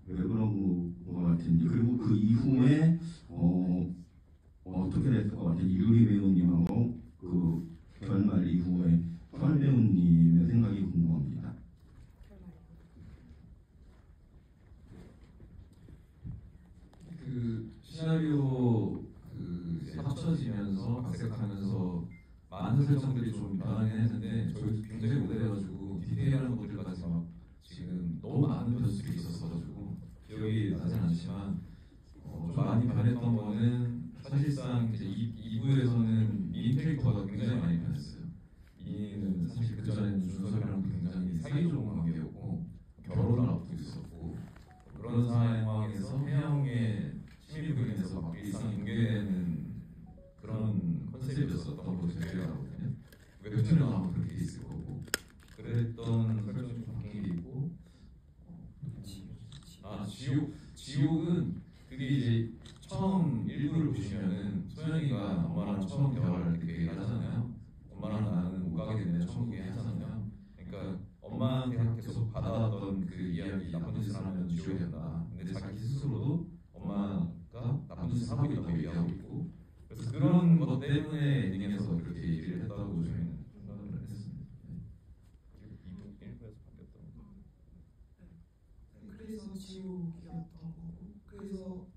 [SPEAKER 9] 왜 그런 것 같은지, 그리고 그 이후에 어떻게 됐을 것 같은지 유리 배우님하고 그 결말 이후에 선 배우님의 생각이 궁금합니다.
[SPEAKER 3] 그 시나리오 이제 합쳐지면서 각색하면서 많은 설정들이 좀 변하긴 했는데 저희도 굉장히 오래돼가지고 디테일한 것들까지 막 지금 너무 많은 변수들이 있었어가지고 기억이 나진 않지만 좀 많이 변했던 거는 사실상 이제 2부에서는 미인 캐릭터가 굉장히 많이 변했어요. 미인은 사실 그 전에는 준석이랑 굉장히 사이좋은 관계였고 결혼을 앞두고 있었고 그런 상황에서 혜영의 심의부인에 대해서 막 일상이 붕괴되는 그런 컨셉이었었던 걸로 제가 알거든요. 웹툰에 나오면 그렇게 있을 거고 그랬던 설정이 좀 바뀐 게 있고 지옥은 그게 이제 처음 1부를 보시면은 소연이가 엄마랑 처음 대화를 이렇게 얘기를 하잖아요. 엄마랑 나는 못 가게 되네 천국에 하잖아요. 그러니까 엄마한테 계속 받아왔던 그 이야기, 나쁜 짓을 하면 지옥이 된다. 근데 자기 스스로도 엄마가 나쁜 짓을 하고 있다고 얘기하고 있고, 그래서 그런 것 때문에 엔딩에서 그렇게 얘기를 했다고 저희는 생각을 했습니다. 1부에서 바뀌었던 거.
[SPEAKER 2] 그래서 지옥이었던 거고, 그래서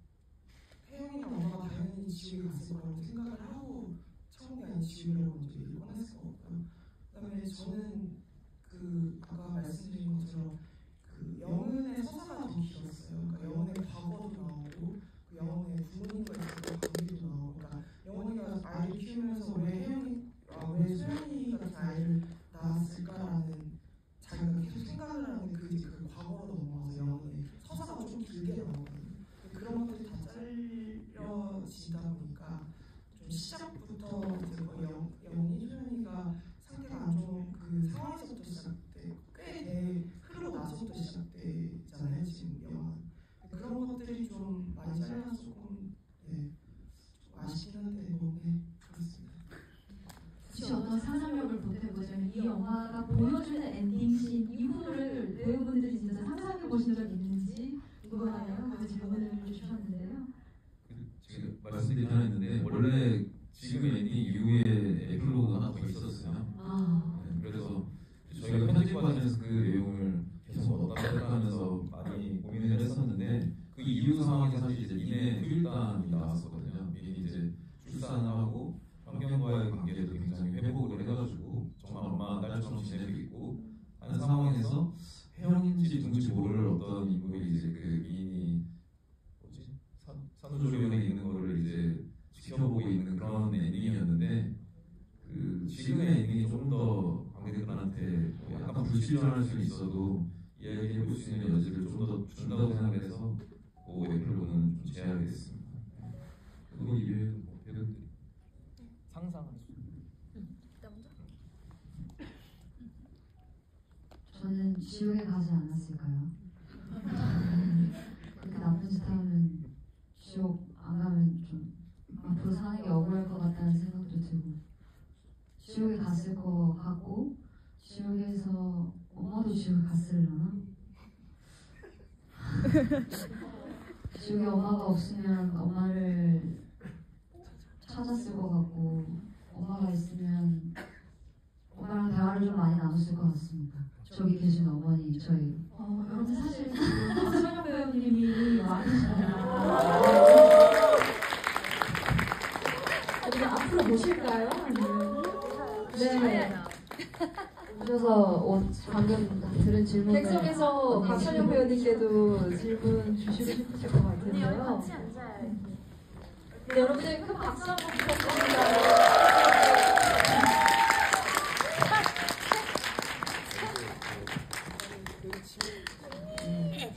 [SPEAKER 2] 혜영이랑 엄마가 당연히 지옥에 갔을 거라고 생각을 하고 천국이 아닌 지옥이라고 먼저 얘기를 꺼냈을 거고요. 그다음에 저는 아까 말씀드린 것처럼 그 영은의 서사가 더 길었어요. 그러니까 영은의 과거도 나오고 그 영은의 부모님과 있었던 관계도 나오고, 그러니까 영은이가 아이를 키우면서 왜 소연이 같은 아이를 낳았을까라는 자기가 계속 생각을 하는 그 과거로 넘어와서 영은의 서사가 좀 길게 나오거든요. 그런 것들이 다 잘려지다 보니까 좀 시작부터 이제
[SPEAKER 3] 당연히 좀 더 관객들한테 뭐 약간 불친절할 수는 있어도 이야기해볼 수 있는 여지를 좀 더 준다고 생각해서 그 애플로는 좀 제안하게 됐습니다. 그리고 이외에도 뭐 배우들이
[SPEAKER 10] 상상할 수.
[SPEAKER 4] 저는 지옥에 가지 않았을까요? 그렇게 나쁜 짓 하면 지옥 안 가면 좀 앞으로 사는 게 억울할 것 같다는 생각도 들고, 지옥에 갔을 것 같고, 지옥에서 엄마도 지옥에 갔으려나? 지옥에 엄마가 없으면 엄마를 찾았을 것 같고, 엄마가 있으면 엄마랑 대화를 좀 많이 나눴을 것 같습니다. 저기 계신 어머니, 저희.
[SPEAKER 1] 여러분 사실 박선영 배우님이 와 계시잖아요. 우리 앞으로 모실까요? 아니면?
[SPEAKER 4] 네. 오셔서 방금 들은 질문을
[SPEAKER 1] 객석에서 박선영 배우님께도 질문 주시고 싶으실 것 같은데요.
[SPEAKER 6] 같이 앉아야 해.
[SPEAKER 1] 네, 여러분들 큰 박수 한번 부탁드립니다.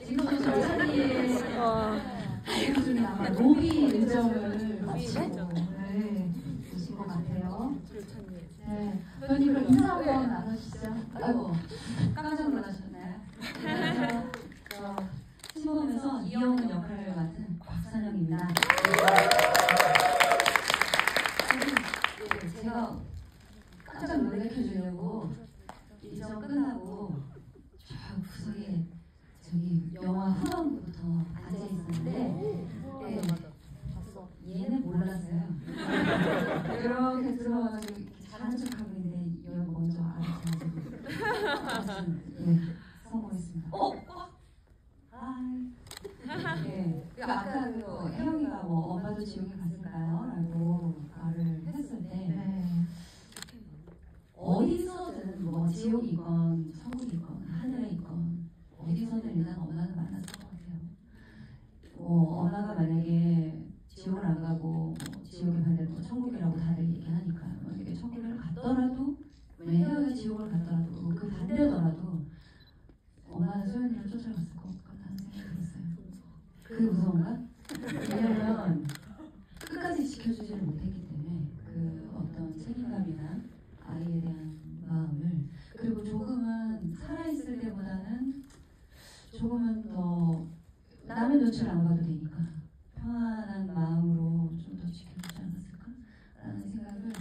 [SPEAKER 1] 지금 저희 자리에 배우 중에 아마 로비 의정을 마치고 오신 것 같아요. 네, 배우님 그럼 인사 한번 나누시죠. 아이고, 깜짝 놀라셨나요? 신보면서 이영훈 역할을 맡은 곽선영입니다. 제가 깜짝 놀래켜주려고 일정 끝나고 저 구석에 저기 영화 후반부부터 앉아 있었는데 얘는 몰랐어요. 이렇게 들어와가지고 잘하는 척하고 있는데 얘 먼저 알아서 성공했습니다. 아까 그 혜영이가 뭐 엄마도 지옥에 갔을까요? 라고 말을 했을 때 어디서든 뭐 지옥이건 천국이건 하늘이건 어디서든 일단 엄마는 만났을 것 같아요. 엄마가 만약에 지옥을 안 가고 뭐 지옥의 반대로 뭐 천국이라고 다들 얘기하니까 만약에 천국을 갔더라도 혜영이가 지옥을 갔더라도 그 반대더라도 엄마는 소연이를 쫓아갔을 것 같다는 생각이 들었어요. 그게 무서운가? 왜냐면 끝까지 지켜주지를 못했기 때문에 그 어떤 책임감이나 아이에 대한 마음을, 그리고 조금은 살아있을 때보다는 조금은 더 남의 눈치를 안 봐도 되니까 평안한 마음으로 좀 더 지켜주지 않았을까? 라는 생각을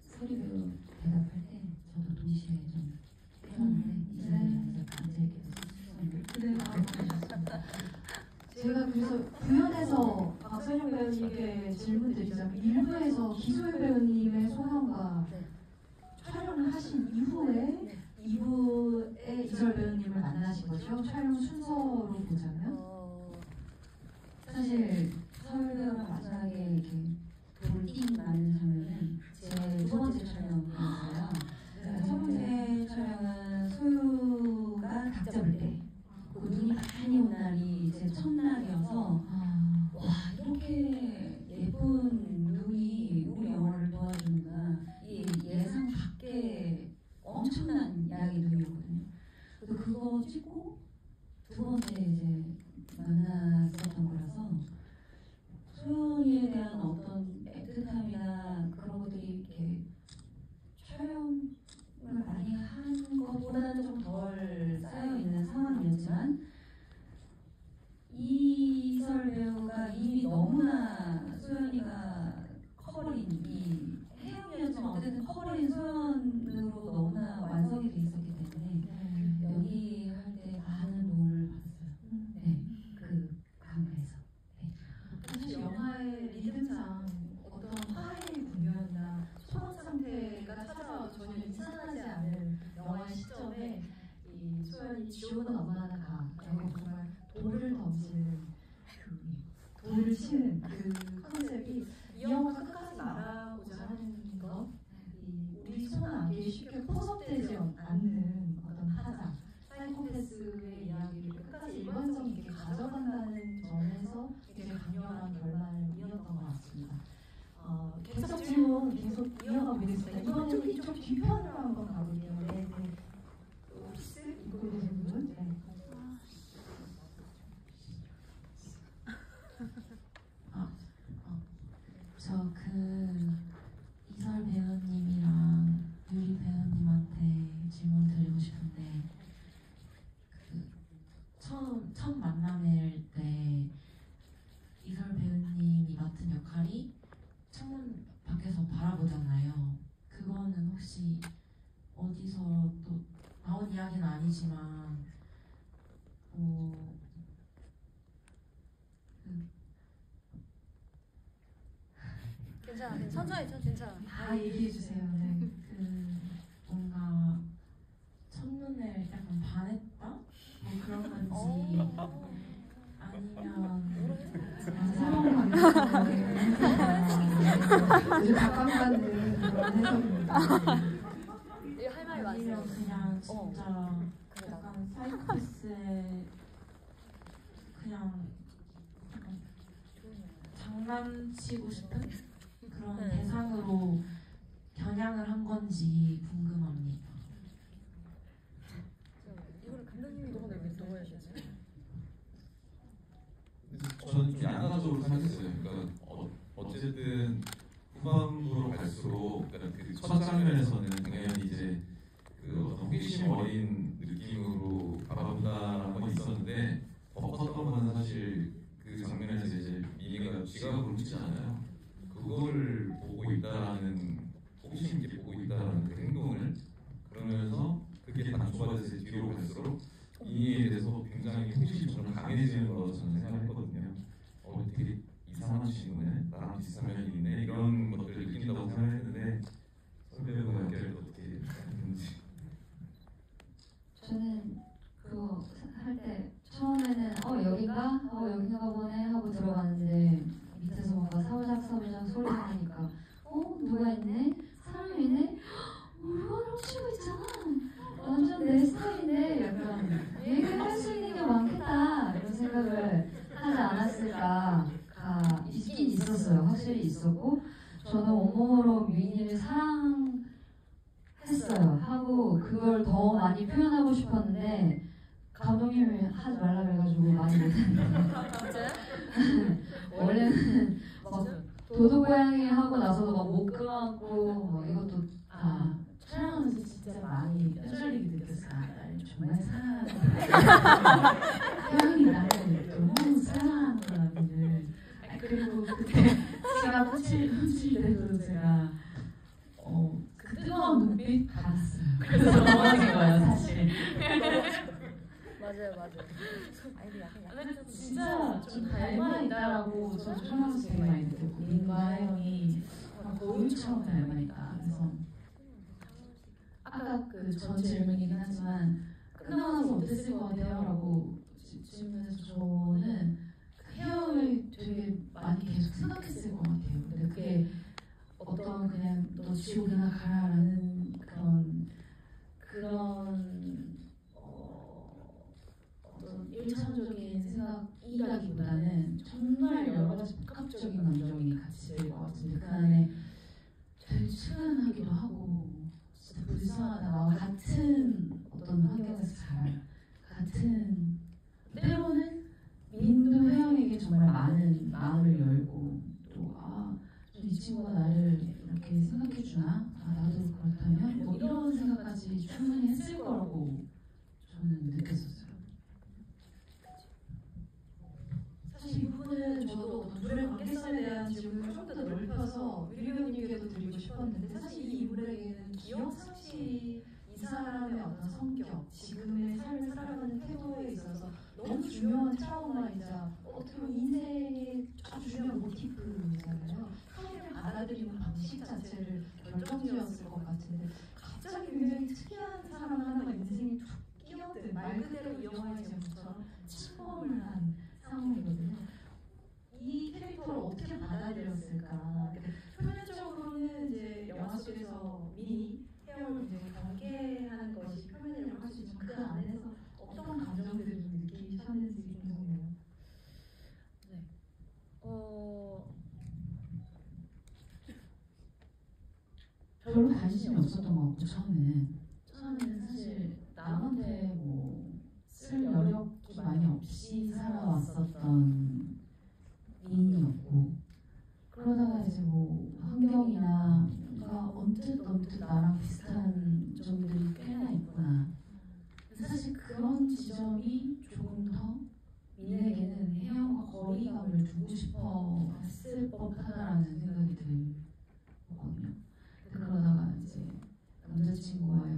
[SPEAKER 1] 서리 배우 대답할 때 저도 동시에 좀 해봤는데 이 자리에 앉아있게 됐습니다. 제가 그래서 구현에서 박선영 배우님께 질문 드리자면 일부에서 기소연 배우님의 소감과 촬영을 하신 이후에 2부에 이설 배우님을 만나신 거죠. 촬영 순서로 보자면 사실 서울 배우랑 마지막에 이렇게 돌띵 나는 장면은 제 두 번째 촬영이었어요. 첫 번째 촬영은 소유가 닭 잡을 때 눈이 많이 온 날이 제 첫날이어서 와, 이렇게 예쁜 눈이 우리 영화를 도와주는구나, 이 예상 밖의 엄청난 양의 눈이었거든요. 그래서 그거 찍고 두 번째 이제 만났었던 거라서 소연이에 대한 어떤 애틋함이나 그런 것들이 이렇게 촬영을 많이 한 것보다는 좀 덜 쌓여있는 상황이었지만 이설 배우가 이미 너무나 소연이가 커버린 이 혜영이었지만 어쨌든 커버린 소연으로 너무나 완성이 돼 있었기 때문에 연기할 때 많은 도움을 받았어요. 그 강가에서. 사실 영화의 리듬상 어떤 화해의 국면이나 소원 상태가 찾아와 전혀 이상하지 않은 영화의 시점에 이 소연이 지옥은 엄마나 가라고 정말 돌을 던지는 돌을 치는 그 컨셉이 이 영화 끝까지 말하고자 하는 것, 우리 손 안에 쉽게 포섭되지 않는 어떤 하자, 사이코패스의 이야기를 끝까지 일관성 있게 가져간다는 점에서 되게 강렬한 결말이었던 것 같습니다. 객석 질문 계속 이어가 보겠습니다. 이번에는 이쪽 뒤편으로 한번 가볼게요. 네, 네. 쓱 입고 계신 분. 네.
[SPEAKER 7] 저 이설 배우님이랑 유리 배우님한테 질문 드리고 싶은데 처음 만남일 때 이설 배우님이 맡은 역할이 창문 밖에서 바라보잖아요. 그거는 혹시 어디서 또 나온 이야기는 아니지만
[SPEAKER 6] 괜찮아. 천천히 괜찮아.
[SPEAKER 1] 다 얘기해 주세요. 네.
[SPEAKER 7] 뭔가 첫눈에 약간 반했다? 뭐 그런 건지 아니면
[SPEAKER 1] 새로운 관계를 각광받는 그런 해석입니다.
[SPEAKER 6] 이거 할 말이
[SPEAKER 7] 아니면
[SPEAKER 6] 많으세요.
[SPEAKER 7] 그냥 진짜 약간 사이코패스에 그냥 장난치고 싶은 그런 대상으로 겨냥을 한 건지 궁금합니다.
[SPEAKER 8] 이거를 감독님이 누가 해주세요?
[SPEAKER 3] 저는 좀 양가적으로 생각했어요. 그러니까 어쨌든 후반부로 갈수록 그러니까 첫 장면에서는 당연히 이제 어떤 호기심 어린 느낌으로 바라본다는 건 있었는데 더 컸던 거는 사실 그 장면에서 이제 미니가 지갑을 훔치잖아요. 그걸 보고 있다라는 호기심 있게 보고 있다라는 그 행동을 그러면서 그게 단초가 돼서 뒤로 갈수록 미니에 대해서 굉장히 호기심이 점점 강해지는 거라고 저는 생각했거든요. 되게 이상한 친구네, 나랑 비슷한 면이 있네 이런 것들을 느낀다고 생각했는데 선배가 연기를 어떻게 생각했는지.
[SPEAKER 4] 저는 그거 할 때 처음에는 여긴가? 여긴가 보네 하고 들어갔는데 밑에서 뭔가 사부작 소리가 나니까 누가 있네? 사람이 있네? 물건을 훔치고 있잖아. 완전 내 스타일인데 약간 얘가 할 수 있는 게 많겠다 이런 생각을 하지 않았을까가 있긴 있었어요. 확실히 있었고 저는 온몸으로 미니를 사랑했어요. 하고 그걸 더 많이 표현하고 싶었는데 감독님이 하지 말라 그래가지고 많이 못했는데 원래는 막 도도고양이 하고 나서도 막 못 끊었고 이것도 다
[SPEAKER 7] 촬영하면서 진짜 많이 뼈저리게 느꼈어요. 나를 정말 사랑하는 태양이 나를 너무 사랑하는 남인을. 그리고 그때 제가 훔칠 때도 제가 그 뜨거운 눈빛 받았어요. 그래서 넘어진 거예요 사실.
[SPEAKER 6] 맞아요. 아니 약간
[SPEAKER 7] 진짜 좀 닮아 있다라고 저 촬영하면서 되게 많이 느꼈고 민과 형이 거울처럼 닮아 있다. 그래서 아까 전 질문이긴 하지만 끝나고 나서 어땠을 것 같아요? 라고 질문해서 저는 그 헤어를 되게 많이 계속 생각했을 것 같아요. 근데 그게 어떤 그냥 너 지옥이나 가라라는 그런 어떤 일차원적인 생각이라기보다는 정말 여러 가지 복합적인 감정이 같이 들 것 같은데 그 안에 되게 측은하기도 하고 진짜 불쌍하다. 나와 같은 어떤 환경에서 자란 같은 때로는 민도 혜영에게 정말 많은 마음을 열고 또 이 친구가 나를 이렇게 생각해주나? 나도 그렇다면? 뭐 이런 생각까지 충분히 했을 거라고 저는 느꼈었어요.
[SPEAKER 1] 사실 이 부분은 저도 둘의 관계성에 대한 질문을 좀 더 넓혀서 유리 배우님께도 드리고 싶었는데 사실 이 인물에게는 기억상실 이 사람의 어떤 성격, 지금의 삶을 살아가는 태도에 있어서 너무 중요한 트라우마이자 어떻게 보면 인생의 아주 중요한 모티프잖아요. 사회를 받아들이는 방식 자체를 결정지었을 것 같은데 갑자기 굉장히 특이한 사람 하나가 인생에 툭 끼어든 말 그대로 이 영화의 제목처럼 침범을 한 상황이거든요. 이 캐릭터를 어떻게 받아들였을까? 표면적으로는 이제 영화 속에서 미니 태영을 이제 경계하는 것이 표면이라고 할 수 있지만 그 안에서 어떤 감정들을 느끼셨는지 궁금해요.
[SPEAKER 6] 네.
[SPEAKER 7] 별로 관심이 없었던 것 같고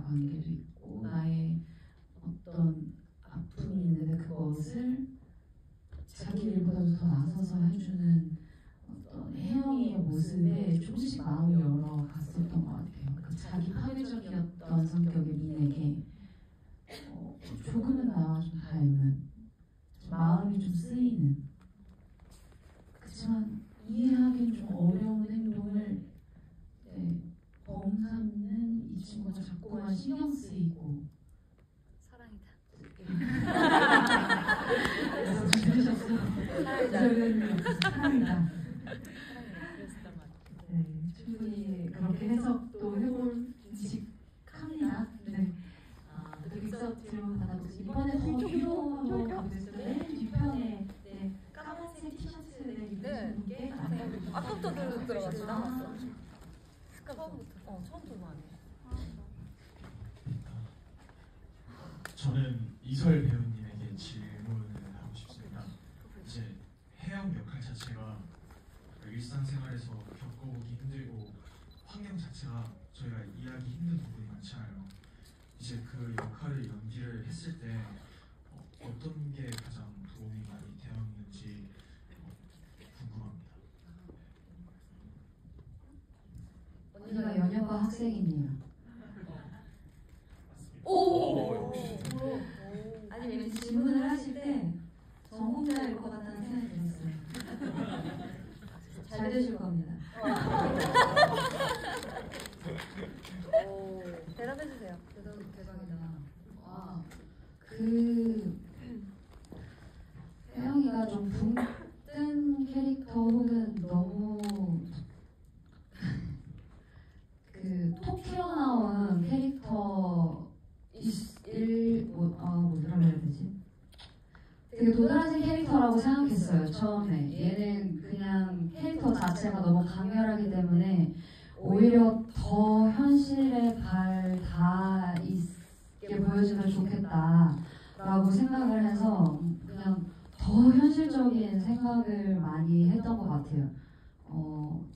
[SPEAKER 7] 관계도 있고 나의 어떤 아픔이 있는데 그것을 자기 일보다도 더 나서서 해주는 어떤 혜영이의 모습에 조금씩 마음을 열어갔었던 것 같아요. 그 자기 파괴적이었던 성격의 민에게 조금은 나와 좀 닮은 마음이 좀 쓰이는 그렇지만 이해하기는 좀 어려운 행동을 범삼는 이 친구가 자꾸만 신경 쓰이고
[SPEAKER 8] 사랑이다.
[SPEAKER 1] 사랑이다. 네, 충분히 그렇게 해석도 해볼 직합니다. 네. 여기서 질문 받아보겠습니다. 이번에 더 뒤로 한번 가보겠습니다. 맨 뒤편에 까만색 티셔츠 입으신 분께
[SPEAKER 8] 아까부터 들어갔어. 나왔어. 처음부터. 처음부터 많이.
[SPEAKER 10] 저는 이설 배우님에게 질문을 하고 싶습니다. 이제 혜영 역할 자체가 일상생활에서 겪어보기 힘들고 환경 자체가 저희가 이해하기 힘든 부분이 많잖아요. 이제 그 역할을 연기를 했을 때 어떤 게 가장 도움이 많이 되었는지 궁금합니다.
[SPEAKER 4] 언니가 연영과 학생이네요.
[SPEAKER 1] 역시. 아니 왠지 질문을 하실 때 전공자일 것 같다는 생각이 들었어요. 잘 되실 겁니다.
[SPEAKER 8] 대답해주세요. 대박이다.
[SPEAKER 4] 와, 혜영이가 좀 붕뜬 캐릭터 혹은 너무 톡 튀어나온 캐릭터 뭐라고 해야 되지? 되게 도드라진 캐릭터라고 생각했어요. 처음에 얘는 그냥 캐릭터 자체가 너무 강렬하기 때문에 오히려 더 현실에 발 닿아 있게 보여주면 좋겠다라고 생각을 해서 그냥 더 현실적인 생각을 많이 했던 것 같아요.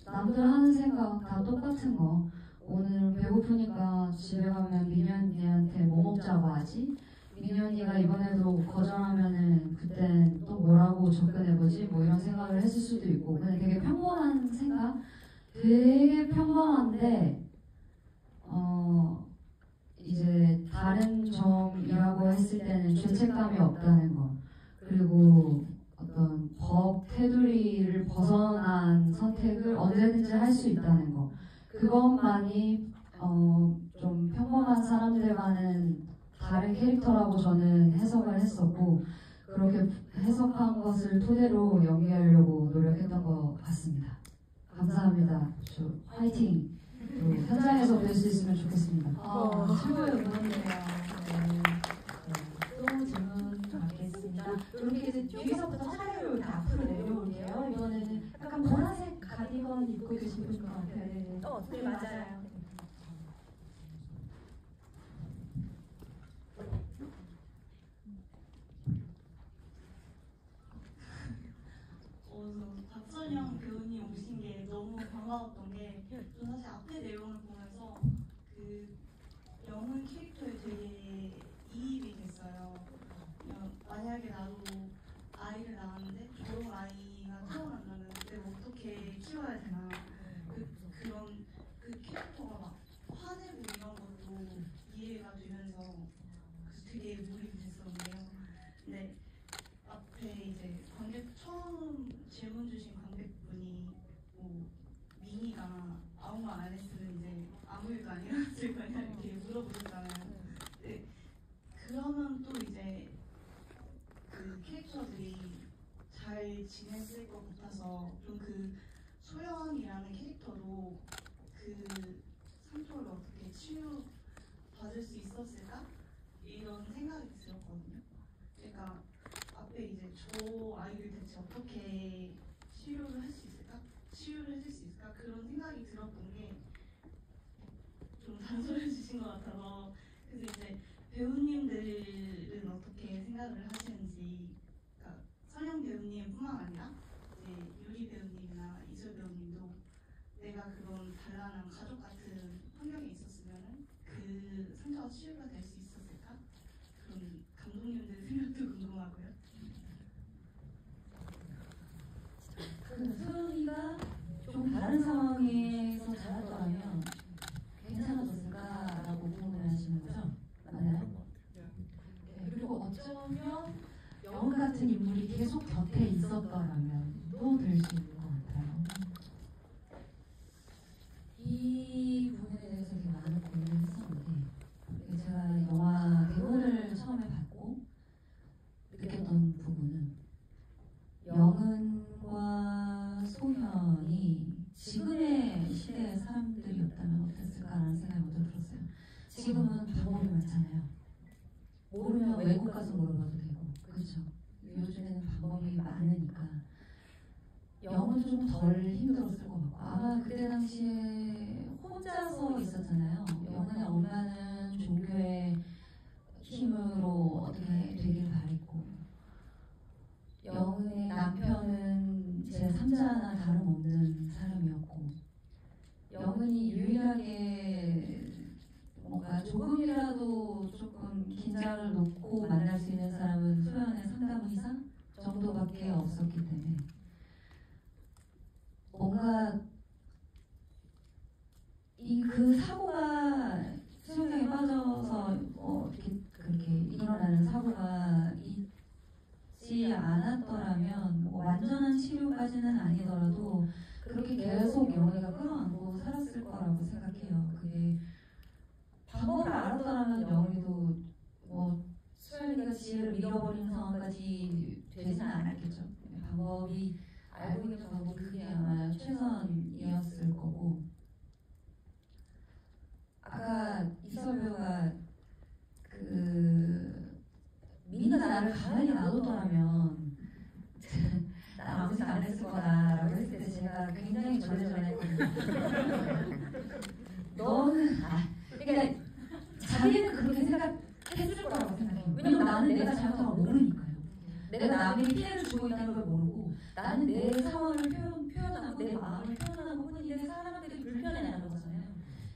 [SPEAKER 4] 남들 하는 생각 다 똑같은 거. 오늘 배고프니까 집에 가면 민현이한테 뭐 먹자고 하지? 민현이가 이번에도 거절하면은 그땐 또 뭐라고 접근해보지? 뭐 이런 생각을 했을 수도 있고 그냥 되게 평범한 생각? 되게 평범한데 이제 다른 점이라고 했을 때는 죄책감이 없다는 거 그리고 어떤 법 테두리를 벗어난 선택을 언제든지 할 수 있다는 거 그것만이 좀 평범한 사람들과는 다른 캐릭터라고 저는 해석을 했었고 그렇게 해석한 것을 토대로 연기하려고 노력했던 것 같습니다. 감사합니다. 화이팅! 현장에서 뵐 수 있으면 좋겠습니다.
[SPEAKER 1] 최고의 응원이네요. 또 질문 받겠습니다. 이렇게 이제 뒤에서부터 차례로 이렇게 앞으로 내려올게요. 이번에는 약간 보라색 가디건 입고 계신 분인 것 같아요.
[SPEAKER 8] 네, 맞아요.
[SPEAKER 11] 박선영 배우님 오신 게 너무 반가웠던 게 저는 사실 앞에 내용을 보면서 그 영훈 캐릭터에 되게 이입이 됐어요. 만약에 나도 아이를 낳았는데 좋은 아이가 태어난다면 내가 어떻게 키워야 되나 그런 그 캐릭터가 막 화내고 이런 것도 이해가 되면서 그래서 되게 몰입이 됐었는데요. 근데 앞에 이제 관객 처음 질문 주신 관객분이 뭐 미니가 아무 말 안 했으면 이제 아무 일도 안 일어났을 거냐 이렇게 물어보셨잖아요. 네. 그러면 또 이제 그 캐릭터들이 잘 지냈을 것 같아서 좀 그 소연이라는 캐릭터도 그 상처를 어떻게 치유받을 수 있었을까? 이런 생각이 들었거든요. 그러니까 앞에 이제 저 아이를 대체 어떻게 치료를 할 수 있을까? 치유를 해줄 수 있을까? 그런 생각이 들었던 게 좀 단서를 주신 것 같아서 그래서 이제 배우님들은 어떻게 생각을 하시는지 그러니까 선영 배우님뿐만 아니라 이제 유리 배우님이나 이설 배우님도 내가 그런 단란한 가족 같은 환경에 있었으면은 그 상처가 치유가 될 수 있었을까? 그런 감독님들 생각도 궁금하고요.
[SPEAKER 4] 소연이가 좀 다른 상황에서 잘하더라면 괜찮아졌을까라고 궁금해하시는 거죠? 맞나요? 네, 그리고 어쩌면 영웅 같은 인물이 계속 곁에 있었더라면 또 될 수 있는 것 같아요. 이 부분에 대해서 되게 많은 고민을 했었는데 제가 영화 대본을 처음에 받고 느꼈던 부분은 영은과 소현이 지금의 시대의 사람들이었다면 어땠을까라는 생각이 먼저 들었어요. 지금은 방법이 많잖아요. 모르면 외국 가서 물어봐도 되고, 그렇죠? 요즘에는 방법이 많으니까 영은 좀 덜 힘들었을 것 같고, 아마 그때 당시에 혼자서 있었잖아요. 영은의 엄마는 종교의 힘으로 어떻게 되길 바랬고, 영은의 남편은 제3자나 다름없는 사람이었고, 영은이 유일하게 뭔가 조금이라도 조금 긴장을 놓고 만날 수 있는 사람은 소연의 상담 의사 정도밖에 없었기 때문에 뭔가 그 사고가 수영장에 빠져서 이렇게 그렇게 일어나는 사고가 있지 않았더라면 뭐 완전한 치료까지는 아니더라도 그렇게 계속 영은이가 끌어안고 살았을 거라고 생각해요. 그게 방법을 알았더라면 영은이도 뭐 수연이가 지혜를 잃어버리는 상황까지 되지는 않았겠죠. 방법이 알고 있는 방법 그게 아마 최선이었을 거고. 아까 이서배우가 민이가 나를 가만히 놔뒀더라면 난 아무 생각 안 했을 거다라고 했을 때 제가 굉장히 절레절레했거든요. 너는 그러니까 자기는 그렇게 생각했을 거라고 생각해요. 왜냐면 나는 내가 잘못한 걸 모르니까요. 내가 남에게 피해를 주고 있다는 걸 모르고 나는 내 상황을 표현하고 내 마음을 표현하는 뿐인데 사람들이 불편해하는 거잖아요.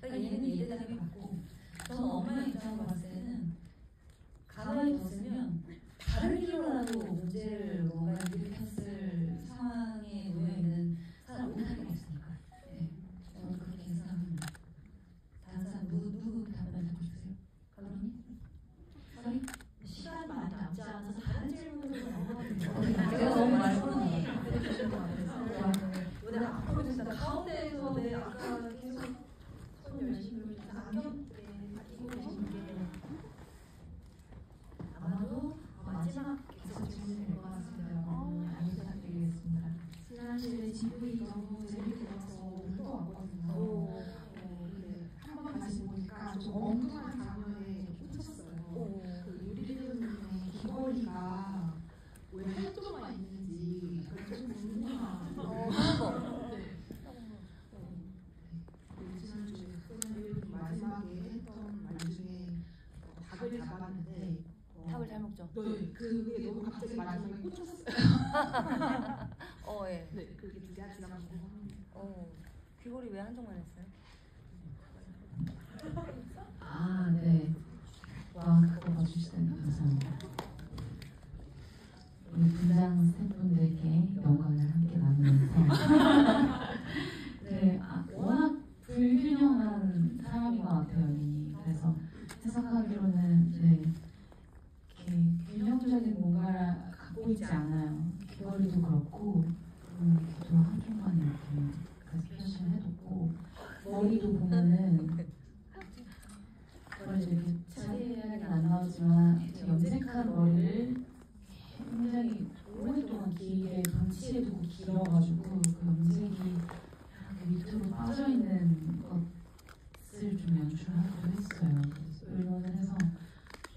[SPEAKER 4] 그러니까 얘는 예대답이 같고 저는 엄마의 입장으로 봤을 때는 가만히 뒀으면 다른 길로라도 문제를 뭔가 일으켰을 상황에 놓여있는 사람 못하게 없으니까. 네, 저는 그렇게 생각합니다. 다른 사람 누구 답변 듣고 싶으세요? 감독님? 서희?
[SPEAKER 1] 시간이 많이 남지 않아서 다른 질문으로 넘어가면
[SPEAKER 4] 제가 너무 말씀을
[SPEAKER 1] 해주신 것 같아서 오늘 앞으로 진짜 가운데에서 아까 계속 손 열심히 보면서 안경 끼고 계신 게 아마도 마지막 계속 질문이 될 것 같습니다. 많이 부탁드리겠습니다. 사실 GV 너무 재밌게 봐서 울것 같거든요. 한번 다시 보니까 좀 엉뚱한 장면에 꽂혔어요. 그 유리대문의 귀걸이가 왜 한쪽만 있는지 좀 궁금한 지난주에 소연이 마지막에 했던 말 중에 닭을 잡았는데
[SPEAKER 8] 닭을 잘 먹죠?
[SPEAKER 1] 네, 그게 너무 갑자기 마지막에 꽂혔어요.
[SPEAKER 8] 예.
[SPEAKER 1] 네, 그게 두 가지가
[SPEAKER 8] 귀걸이 왜 한쪽만 했어요?
[SPEAKER 7] 아, 네. 와, 그거 봐주시다니 감사합니다. 우리 분장 스태프분들께 영광을 함께 나누면서 네, 워낙 불균형한 사람인 것 같아요, 민이. 그래서 해석하기로는 이제 이렇게 균형적인 뭔가를 갖고 있지 않아요. 귀걸이도 그렇고 귀도 한쪽만 이렇게 표시를 해뒀고 머리도 보면은 그걸 이렇게 자세하게는 안 나오지만 염색한 머리를 굉장히 오랫동안 길게 방치해두고 길어가지고 그 염색이 이렇게 밑으로 빠져있는 것을 좀 연출하기도 했어요. 의논을 해서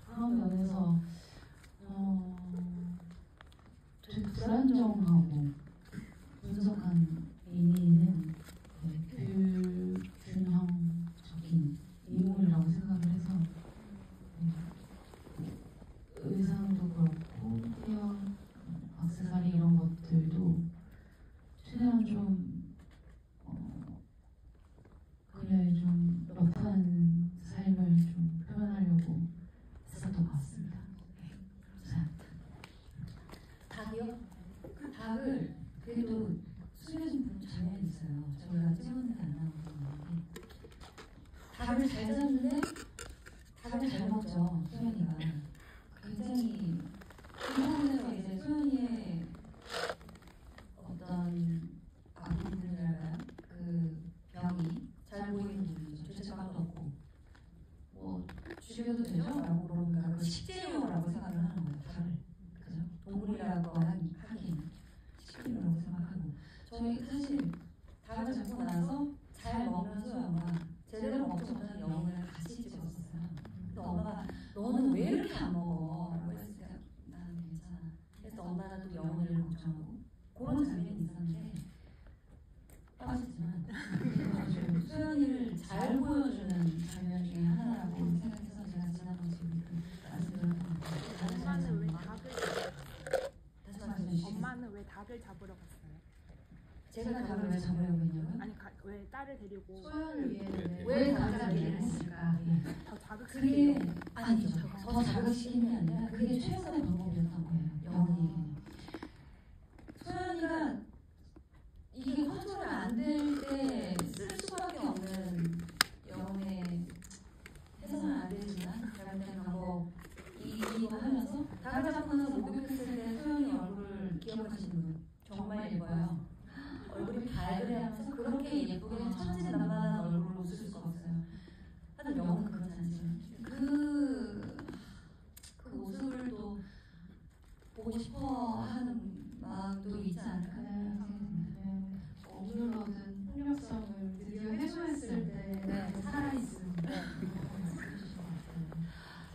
[SPEAKER 7] 그런 면에서 되게 불안정하고
[SPEAKER 4] 잘 먹죠, 소연이가. 굉장히 그 부분에서 이제 소연이의 어떤 아픔들이랄까요? 그 병이 잘 보이는 부분이죠. 죄책감도 없고 뭐 죽여도 되죠? 라고 물어보니까 그 식재료라고 생각을 하는 거예요. 닭을. 그죠? 동물이라고 하긴 식재료라고 생각하고 저희 사실 닭을 잡고 나서 잘 먹는 소연과 제대로 먹지 못하는 영혼을 같이 찍었었어요. 근데 엄마가 너는 왜 이렇게 안 먹어? 라고 했을 때 나는 괜찮아. 그래서 엄마가 또 영혼을 걱정하고 그런 장면이 있었는데 빠졌지만 소연이를 잘 보여주는 장면 중에 하나라고 생각해서 제가 지난번 지금 말씀드렸던 것 같아요.
[SPEAKER 6] 엄마는 왜 닭을
[SPEAKER 4] 다시 말씀해 주시겠어요?
[SPEAKER 6] 엄마는 왜 닭을 잡으러 갔어요?
[SPEAKER 4] 제가 닭을 왜 잡으려고 했냐고요?
[SPEAKER 6] 아니 왜 딸을 데리고
[SPEAKER 7] 소연을 위해
[SPEAKER 4] 왜 닭을 잡기를 했을까?
[SPEAKER 6] 더 자극시키려고
[SPEAKER 4] 그게 아니죠. 더 자극시키는 게 아니라 그게 최선의 방법이었던 거예요. 영혼에게는. 소연이가 이게 컨트롤 안 될 때 쓸 수밖에 없는 영혼의 해서는 안 되지만 잘못된 방법이기도 하면서 닭을 잡고 나서 목욕했을 때 소연이 얼굴을 기억하시는 분 정말 예뻐요. 얼굴이 발그레하면서 그렇게 예쁘게 천진난만한 얼굴로 웃을 수가 없어요. 하여튼 영혼은 그렇지 않지만 그 모습을 또 보고 싶어 하는 마음도 있지 않을까 생각합니다.
[SPEAKER 7] 억눌러둔 폭력성을 드디어 해소했을 때 살아있습니다.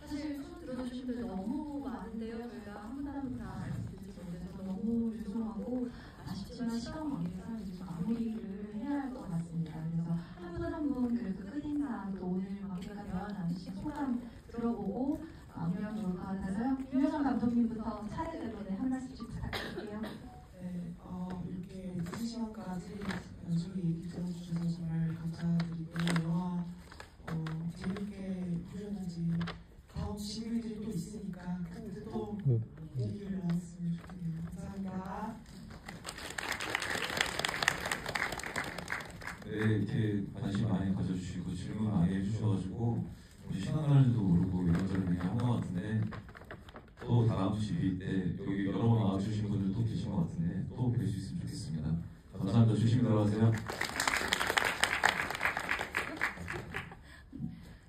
[SPEAKER 7] 사실 손 들어주신 분들 너무 많은데요. 저희가 한 분 한 분 다 말씀드리지 못해서 너무 죄송하고 아쉽지만 시간 관계상 이제 마무리를 해야 할 것 같습니다. 그래서 한 분 한 분 그래도 끝인사 또 오늘 관계가 대화나누신 소감 들어보고 마무리하면 좋을 것 같아서요. 김효정 감독님부터 차례대로 한 말씀씩 부탁드릴게요.
[SPEAKER 2] 네, 이렇게 2시간까지 저희 얘기 들어주셔서 정말 감사드리고요. 영화 재밌게 보셨는지 다음 질문들이 또 있으니까 그때 또 얘기를 나눴으면 좋겠네요. 감사합니다.
[SPEAKER 3] 네, 이렇게 관심 많이 가져주시고 질문 많이 해주셔가지고 시간 가는 줄도 모르고 이런저런 얘기 한 것 같은데 또 다음 주 집이 때 여기 여러 번 와주신 분들도 계신 것 같은데 또 뵐 수 있으면 좋겠습니다. 감사합니다. 조심히 들어가세요.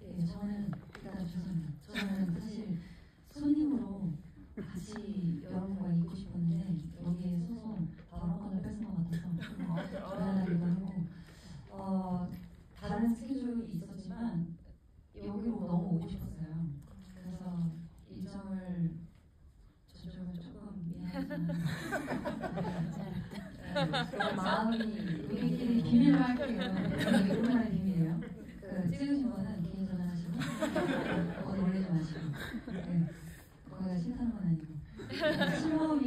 [SPEAKER 4] 네, 저는 일단 죄송합니다. 저는 사실 손님으로 같이 여러분과 있고 싶었는데 여기에 서서 발언권을 뺏은 것 같아서 미안하기도 하고 다른 스케줄이 있었지만 여기로 너무 오고 싶었어요. 그래서 일정을 저쪽은 조금 미안하지만 마음이 우리끼리 비밀로 할게요. 이게 정말 비밀이에요. 찍으신 거는 개인 전화하시고 어디 올리지 마시고 네. 거기가 싫다는 건 아니고 신범이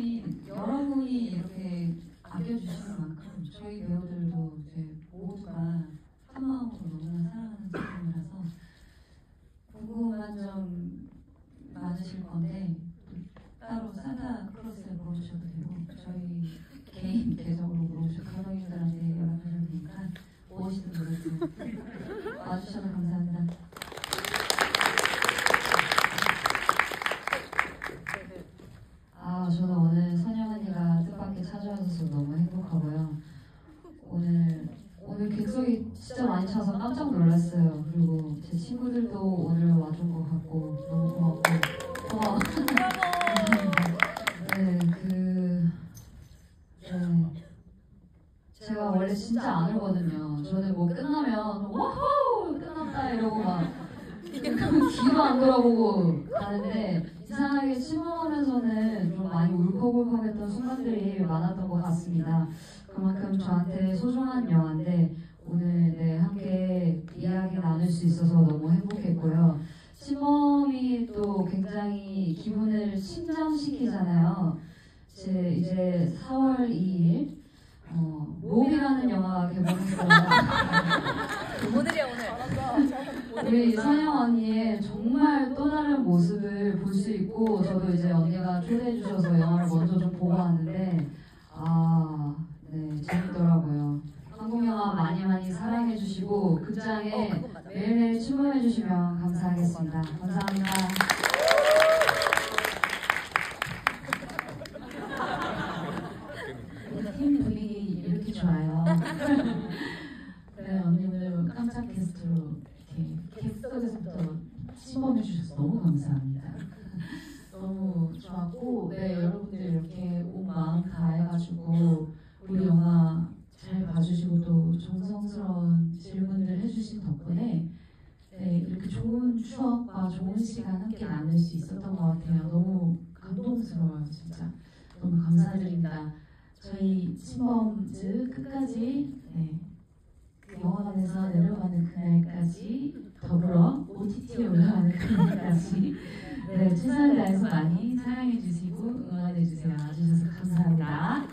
[SPEAKER 4] 여러분이 이렇게 아껴주시는 만큼 저희 배우들도 이제 모두가 한 마음으로 너무나 사랑하는 작품이라서 궁금한 점 많으실 건데 따로 산타 클로스에 물어주셔도 되고 저희 개인 계정으로 물어주셔도 감독님들한테 연락하셔도 되니까 무엇이든 물어주세요. 와주셔서 감사합니다. 저는 오늘 선영 언니가 뜻밖의 찾아와줘서 너무 행복하고요. 오늘 객석이 진짜 많이 차서 깜짝 놀랐어요. 그리고 제 친구들도 오늘 와준 것 같고 너무 고맙고 제가 원래 진짜 안 울거든요. 저는 뭐 끝나면 와우 끝났다 이러고 막 뒤도 안 돌아보고 가는데 이상하게 침묵하면서는 좀 많이 울컥울컥했던 순간들이 많았던 것 같습니다. 그만큼 저한테 소중한 영화인데 오늘 함께 이야기 나눌 수 있어서 너무 행복했고요. 신범이 또 굉장히 기분을 신장시키잖아요. 이제 4월 2일 몹이라는 영화가 개봉했어요.
[SPEAKER 8] 오늘이야 오늘.
[SPEAKER 4] 우리 선영 언니의 정말 또 다른 모습을 볼 수 있고 저도 이제 언니가 초대해 주셔서 영화를 먼저 좀 보고 왔는데 네 재밌더라고요. 한국 영화 많이 사랑해 주시고 극장에 매일매일 출연해 주시면 감사하겠습니다. 있습니다. 감사합니다. 팀 분위기 이렇게 좋아요. 네, 언니 오늘 깜짝 게스트로 이렇게 객석에서부터 침범해 주셔서 너무 감사합니다. 너무 좋았고, 네, 여러분들 이렇게 온 마음 다해가지고 우리 영화 잘 봐주시고 또 정성스러운 질문들 해주신 덕분에 네, 이렇게 좋은 추억과 좋은 시간 함께 나눌 수 있었던 것 같아요. 너무 감동스러워요, 진짜. 너무 감사드립니다. 저희 침범즈 끝까지 네, 영화관에서 내려가는 그날까지 더불어 OTT에 올라가는 그날까지 네, 최선을 다해서 많이 사랑해주시고 응원해주세요. 와주셔서 감사합니다.